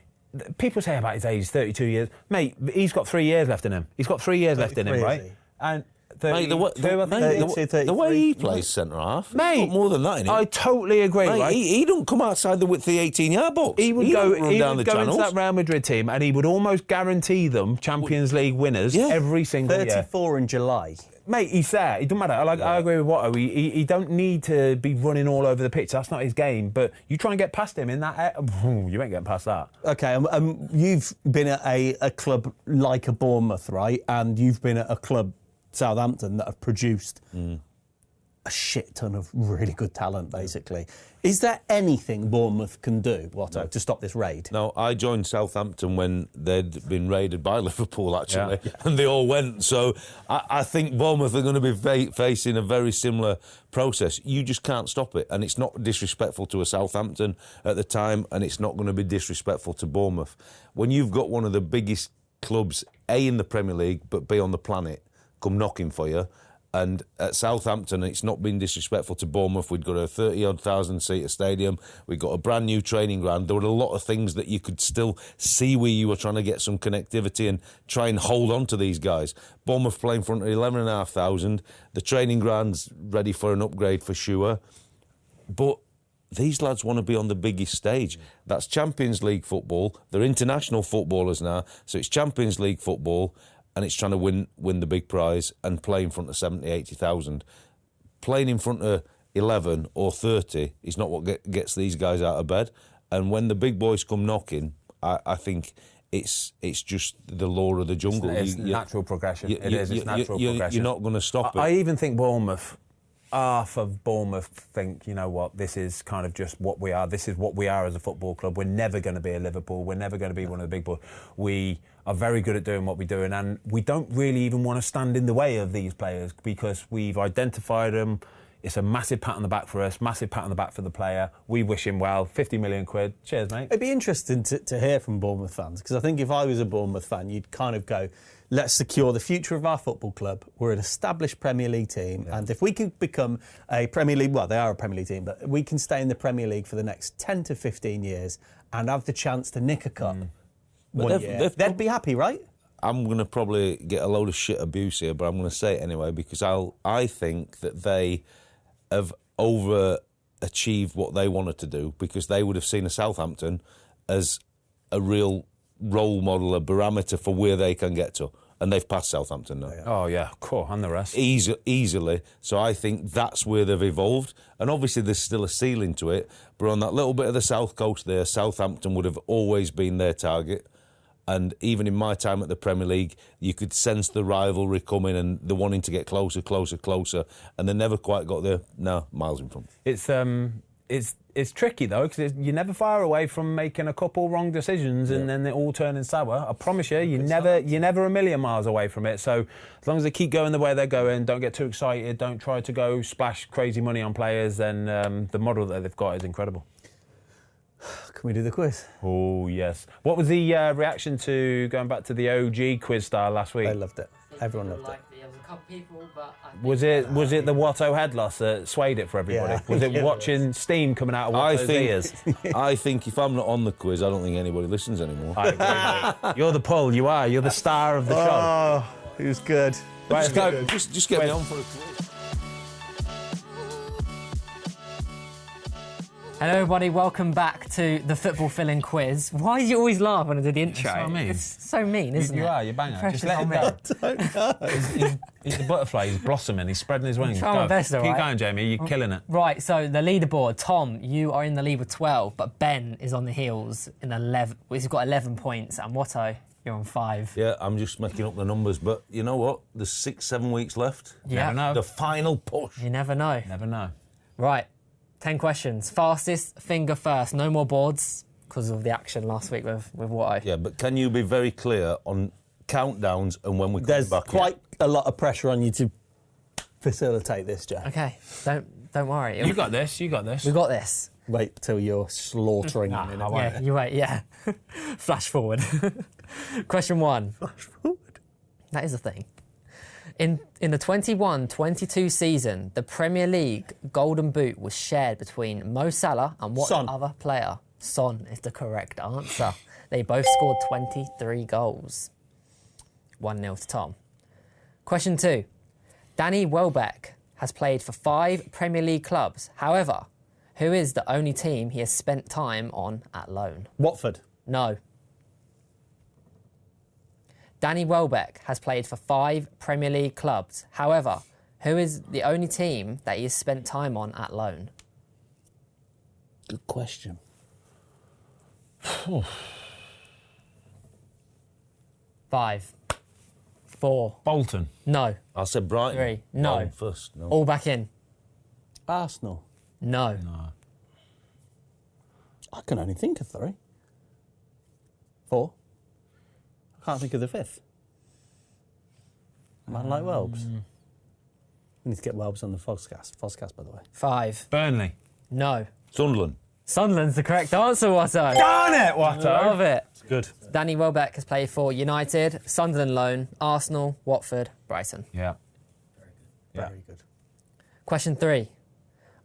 people say about his age, 32 years. Mate, he's got 3 years left in him. He's got 3 years left in him, right? And 30, mate, the way he plays centre-half, mate, more than that, innit? I totally agree, mate, right? He don't come outside the width of the 18-yard box. He would go into channels. that Real Madrid team and he would almost guarantee them Champions League winners every single year. 34 in July. Mate, he's there. It doesn't matter. I agree with Watto. He don't need to be running all over the pitch. That's not his game. But you try and get past him in that... you ain't getting past that. OK, you've been at a club like a Bournemouth, right? And you've been at a club, Southampton, that have produced a shit ton of really good talent, basically. Is there anything Bournemouth can do, Watto, to stop this raid? No, I joined Southampton when they'd been raided by Liverpool, actually, and they all went. So I think Bournemouth are going to be facing a very similar process. You just can't stop it, and it's not disrespectful to a Southampton at the time, and it's not going to be disrespectful to Bournemouth. When you've got one of the biggest clubs, A, in the Premier League, but B, on the planet, come knocking for you. And at Southampton, it's not been disrespectful to Bournemouth. We'd got a 30-odd thousand seater stadium. We've got a brand new training ground. There were a lot of things that you could still see where you were trying to get some connectivity and try and hold on to these guys. Bournemouth playing in front of 11,500. The training ground's ready for an upgrade for sure. But these lads want to be on the biggest stage. That's Champions League football. They're international footballers now, so it's Champions League football. And it's trying to win the big prize and play in front of 70, 80,000. Playing in front of 11 or 30 is not what gets these guys out of bed. And when the big boys come knocking, I think it's just the law of the jungle. It's natural progression. It's natural progression. You're not going to stop it. I even think half of Bournemouth think, you know what, this is kind of just what we are. This is what we are as a football club. We're never going to be a Liverpool. We're never going to be one of the big boys. We are very good at doing what we're doing, and we don't really even want to stand in the way of these players because we've identified them. It's a massive pat on the back for us, massive pat on the back for the player. We wish him well. 50 million quid. Cheers, mate. It'd be interesting to hear from Bournemouth fans, because I think if I was a Bournemouth fan, you'd kind of go, let's secure the future of our football club. We're an established Premier League team, and if we can become a Premier League, well, they are a Premier League team, but we can stay in the Premier League for the next 10 to 15 years and have the chance to nick a cup one year, they'd be happy, right? I'm going to probably get a load of shit abuse here, but I'm going to say it anyway, because I think that they have overachieved what they wanted to do, because they would have seen a Southampton as a real role model, a barometer for where they can get to. And they've passed Southampton now. Oh, yeah, cool, and the rest. Easily. So I think that's where they've evolved. And obviously there's still a ceiling to it, but on that little bit of the south coast there, Southampton would have always been their target. And even in my time at the Premier League, you could sense the rivalry coming and the wanting to get closer, and they never quite got there. No, miles in front. It's tricky though, because you're never far away from making a couple wrong decisions and then it all turning sour. I promise you're never a million miles away from it. So as long as they keep going the way they're going, don't get too excited, don't try to go splash crazy money on players, then the model that they've got is incredible. Can we do the quiz? Oh, yes. What was the reaction to going back to the OG quiz style last week? They loved it. Everyone loved it. There was a couple people, but Was it the Watto head loss that swayed it for everybody? Yeah. Was it watching steam coming out of Watto's ears? I think if I'm not on the quiz, I don't think anybody listens anymore. I agree, mate. You're the pull, you are. You're the star of the show. Oh, he was good. Right, just get me on for a quiz. Hello, everybody. Welcome back to the football filling quiz. Why do you always laugh when I do the intro? That's what I mean. It's so mean, isn't it? You are, you're banger. Pressure's Just let him on me. go. He's the butterfly, he's blossoming, he's spreading his wings. Try my best, all Keep right? going, Jamie, you're killing it. Right, so the leaderboard. Tom, you are in the lead with 12, but Ben is on the heels in 11. Well, he's got 11 points, and Watto, you're on 5. Yeah, I'm just making up the numbers, but you know what? There's 6-7 weeks left. Yeah. Never know. The final push. You never know. Never know. Right, 10 questions. Fastest finger first. No more boards because of the action last week with Watto. Yeah, but can you be very clear on countdowns and when we come There's back? quite a lot of pressure on you to facilitate this, Jack. Okay, don't worry. You got this, you got this. We got this. Wait till you're slaughtering them in a I way. Yeah, you wait, yeah. Flash forward. Question 1. Flash forward. That is a thing. In the 21-22 season, the Premier League Golden Boot was shared between Mo Salah and what Son. other player? Son is the correct answer. They both scored 23 goals. 1-0 to Tom. Question 2. Danny Welbeck has played for 5 Premier League clubs. However, who is the only team he has spent time on at loan? Watford. No. Danny Welbeck has played for 5 Premier League clubs. However, who is the only team that he has spent time on at loan? Good question. 5, 4. Bolton. No. I said Brighton. 3. No. Brighton first. No. All back in. Arsenal. No. I can only think of 3. 4. I can't think of the 5th. Man like Welbs. We need to get Welbs on the Foscast. Foscast, by the way. 5. Burnley. No. Sunderland. Sunderland's the correct answer, Watto. Darn it, Watto! Love it. Good. Danny Welbeck has played for United, Sunderland loan, Arsenal, Watford, Brighton. Yeah. Very good. Question 3.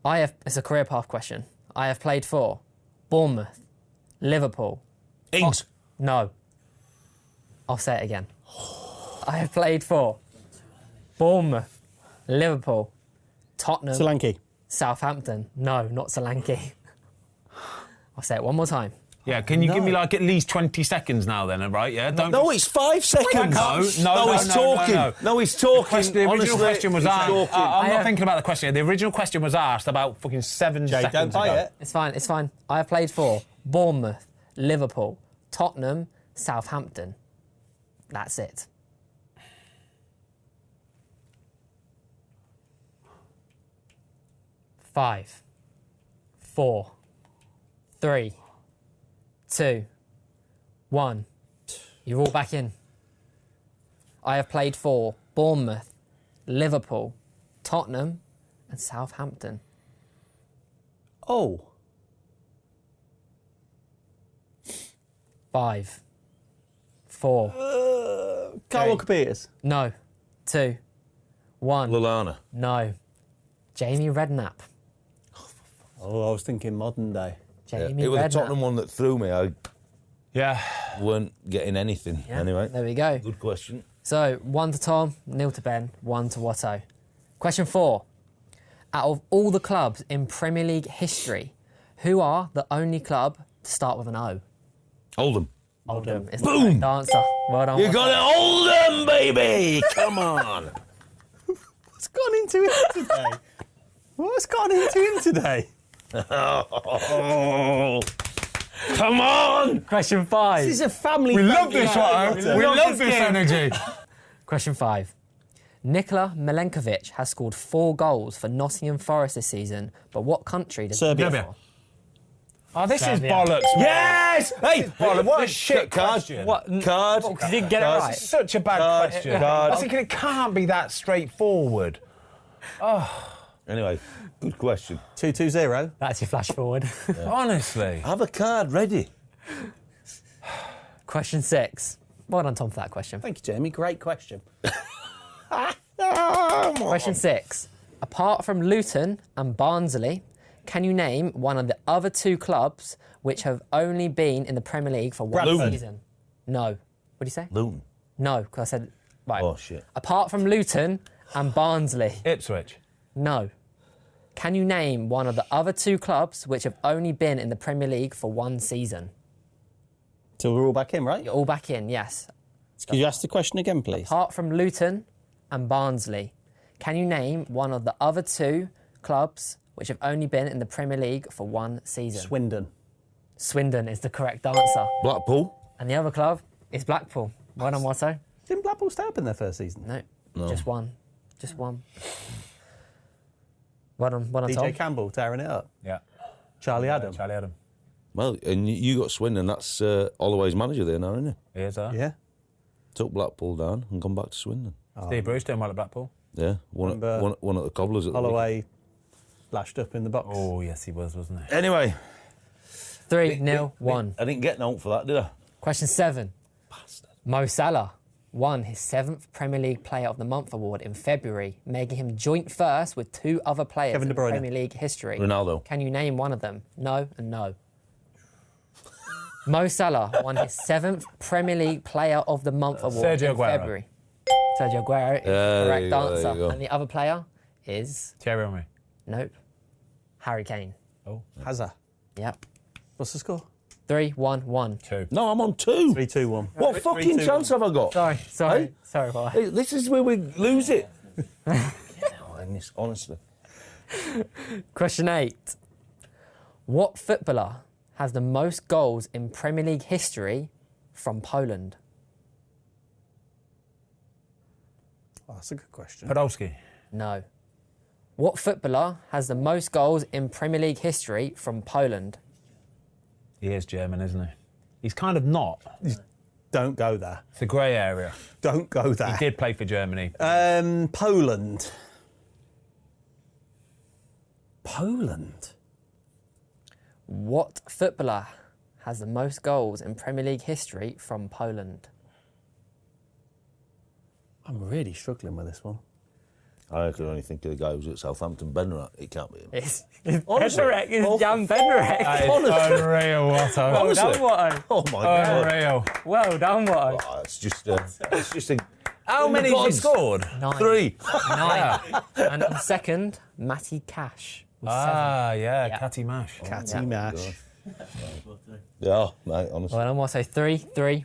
It's a career path question. I have played for Bournemouth, Liverpool. Ings. No. I'll say it again. I have played for Bournemouth, Liverpool, Tottenham, Solanke. Southampton. No, not Solanke. I'll say it one more time. Yeah, can you give me like at least 20 seconds now then, right? Yeah, don't. No, it's 5 seconds. No, he's talking. No, he's talking. The original question was asked. talking. I'm not thinking about the question. The original question was asked about fucking 7 seconds don't buy ago. it. It's fine, it's fine. I have played for Bournemouth, Liverpool, Tottenham, Southampton. That's it. Five, 4, 3, 2, 1. You're all back in. I have played for Bournemouth, Liverpool, Tottenham, and Southampton. Oh. 5, 4. Carl Walker-Peters. No. 2, 1. Lallana. No. Jamie Redknapp. Oh, I was thinking modern day. Jamie It was the Redknapp. Tottenham one that threw me. I Yeah. weren't getting anything. Yeah, Anyway, there we go. good question. So 1 to Tom, 0 to Ben, 1 to Watto. Question 4. Out of all the clubs in Premier League history, who are the only club to start with an O? Oldham. Oldham is Boom! the correct answer. Well done. You Watto. got it, Oldham, baby! Come on. What's gone into him today? What's gone into him today? Oh, come on! Question 5. This is a family. We love this, Watto. We love this game. energy. Question 5. Nikola Milenkovic has scored 4 goals for Nottingham Forest this season, but what country does Serbia. he play Serbia. for? Oh, this is Serbia. bollocks. Yes! Hey! What a shit question. What? Card. Because he didn't get it Card. right. Such a bad Card. question. Card. I was thinking it can't be that straightforward. Anyway, good question. 2-2-0. That's your flash forward. Honestly. Have a card ready. Question 6. Well done, Tom, for that question. Thank you, Jamie. Great question. Question 6. Apart from Luton and Barnsley, can you name one of the other 2 clubs which have only been in the Premier League for one Bradford. season? No. What did you say? Luton. No, because I said... Right. Oh, shit. Apart from Luton and Barnsley. Ipswich. No. Can you name one of the other 2 clubs which have only been in the Premier League for 1 season? So we're all back in, right? You're all back in, yes. Could you ask the question again, please? Apart from Luton and Barnsley, can you name one of the other 2 clubs which have only been in the Premier League for 1 season? Swindon. Swindon is the correct answer. Blackpool. And the other club is Blackpool. Well done, Watto. Didn't Blackpool stay up in their first season? No, just one. Just one. Well done, DJ Tom. Campbell tearing it up. Yeah. Charlie Adam. Charlie Adam. Well, and you got Swindon. That's Holloway's manager there now, isn't he? He is that. Yeah. Took Blackpool down and gone back to Swindon. Steve Bruce doing well at Blackpool. Yeah, one at the Cobblers at Holloway lashed up in the box. Oh, yes, he was, wasn't he? Anyway. 3-0-1. I didn't get note for that, did I? Question 7. Bastard. Mo Salah won his 7th Premier League Player of the Month award in February, making him joint first with 2 other players Kevin De in Bruyne. Premier League history. Ronaldo. Can you name one of them? No and no. Mo Salah won his 7th Premier League Player of the Month award Sergio in Aguero. February. Sergio Aguero is the there correct you go, there you answer. go. And the other player is... Thierry Henry. Nope. Harry Kane. Oh. Hazard. Yep. What's the score? 3-1-1. 2. No, I'm on 2. 3-2-1. What fucking 3-2-1. chance have I got? Sorry, Hey? boy. Hey, this is where we lose it. Honestly. Question 8. What footballer has the most goals in Premier League history from Poland? Oh, that's a good question. Podolski. No. What footballer has the most goals in Premier League history from Poland? He is German, isn't he? He's kind of not. Don't go there. It's a grey area. Don't go there. He did play for Germany. Poland. Poland. What footballer has the most goals in Premier League history from Poland? I'm really struggling with this one. I can only think of the guy who was at Southampton, Benrat. It can't be him. It's Honestly. Bednarek. It's Jan Bednarek. That is unreal, Watto. Well done, Watto. Oh my God. Unreal. Well done, Watto. Oh, it's just a... How many has he scored? 9. 3. 9. And on second, Matty Cash. with 7. Yeah, Yeah. Catty Mash. Catty Yeah. Mash. Yeah, mate, honestly. Well done, Watto.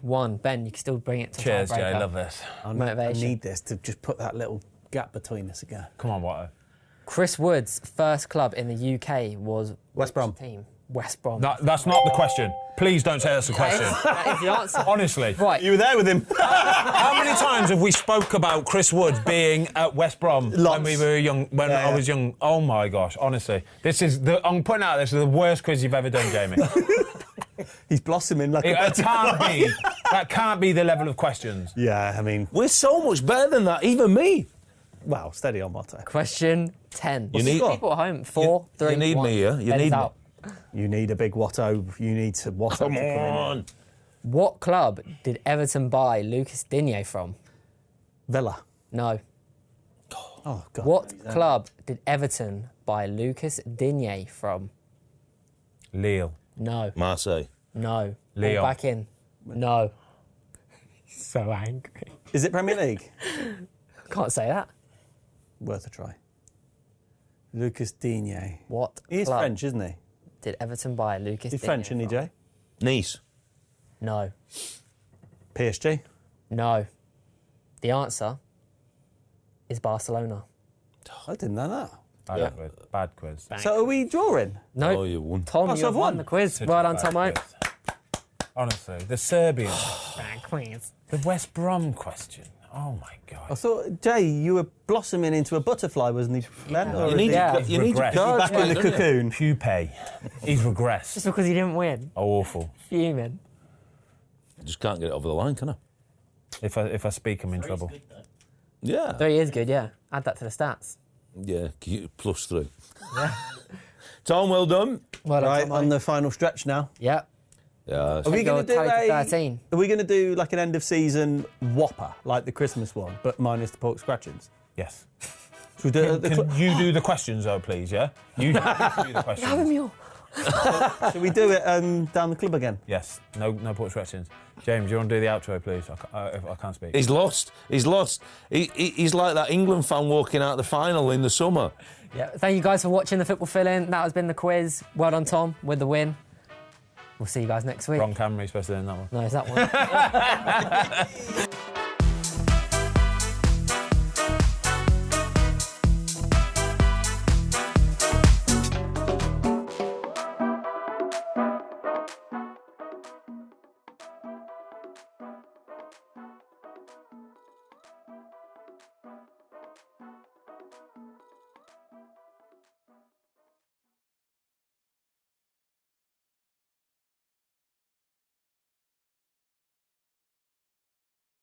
3-3-1. Ben, you can still bring it to Cheers, tiebreaker. Jay. Love this. I Motivation. need this to just put that little gap between us again. Come on, Watto. Chris Wood's first club in the UK was West Brom. which team? West Brom. That's not the question. Please don't say that's the question. That is the answer. Honestly. Right. You were there with him. How many times have we spoke about Chris Wood being at West Brom when Lots. we were young? When Yeah, I yeah. was young. Oh my gosh! Honestly, I'm putting out this is the worst quiz you've ever done, Jamie. He's blossoming like a... That can't be the level of questions. Yeah, I mean, We're so much better than that, even me. well, steady on, Watto. Question 10. You need- people at home. 4-3-1. you need me, yeah? You Ben's need me. out. You need a big Watto. You need to Watto Come to come in. on. What club did Everton buy Lucas Digne from? Villa. No. Oh, God. What club did Everton buy Lucas Digne from? Lille. No. Marseille. No. Lyon. All back in. No. So angry. Is it Premier League? Can't say that. Worth a try. Lucas Digne. What He is club French, isn't he? did Everton buy Lucas He's Digne French, isn't he, from? Jay? Nice. No. PSG. No. The answer is Barcelona. I didn't know that. Bad quiz. Bad quiz. So are we drawing? No. Oh, you won. Tom, Oh, you so have I've won won. the quiz. Such Well a done, bad Tomo. quiz. Honestly, the Serbian, Bad quiz. the West Brom question. Oh my I God. thought, Jay, you were blossoming into a butterfly, wasn't he? Len? Or You is need, he Yeah. you need your Regret. cards back in right, the don't you? cocoon? Pupae. He's regressed. Just because he didn't win. Awful. Fuming. Just can't get it over the line, can I? If I speak, I'm in trouble. Yeah. 3 is good, yeah. Add that to the stats. Yeah, +3. Tom, well done. Well done, Right, Tomo. on the final stretch now. Yep. Yeah. Are we Your going to do tally to 13. Are we going to do like an end of season whopper, like the Christmas one, but minus the pork scratchings? Yes. Should we do it at the Can you do the questions, though, please, yeah? You do the questions. Should we do it down the club again? Yes. No pork scratchings. James, you want to do the outro, please? I can't speak. He's lost. He's lost. He's like that England fan walking out the final in the summer. Yeah, thank you guys for watching the Football Fill-In. That has been the quiz. Well done, Tom, with the win. We'll see you guys next week. Wrong camera, you're supposed to do that one. No, it's that one.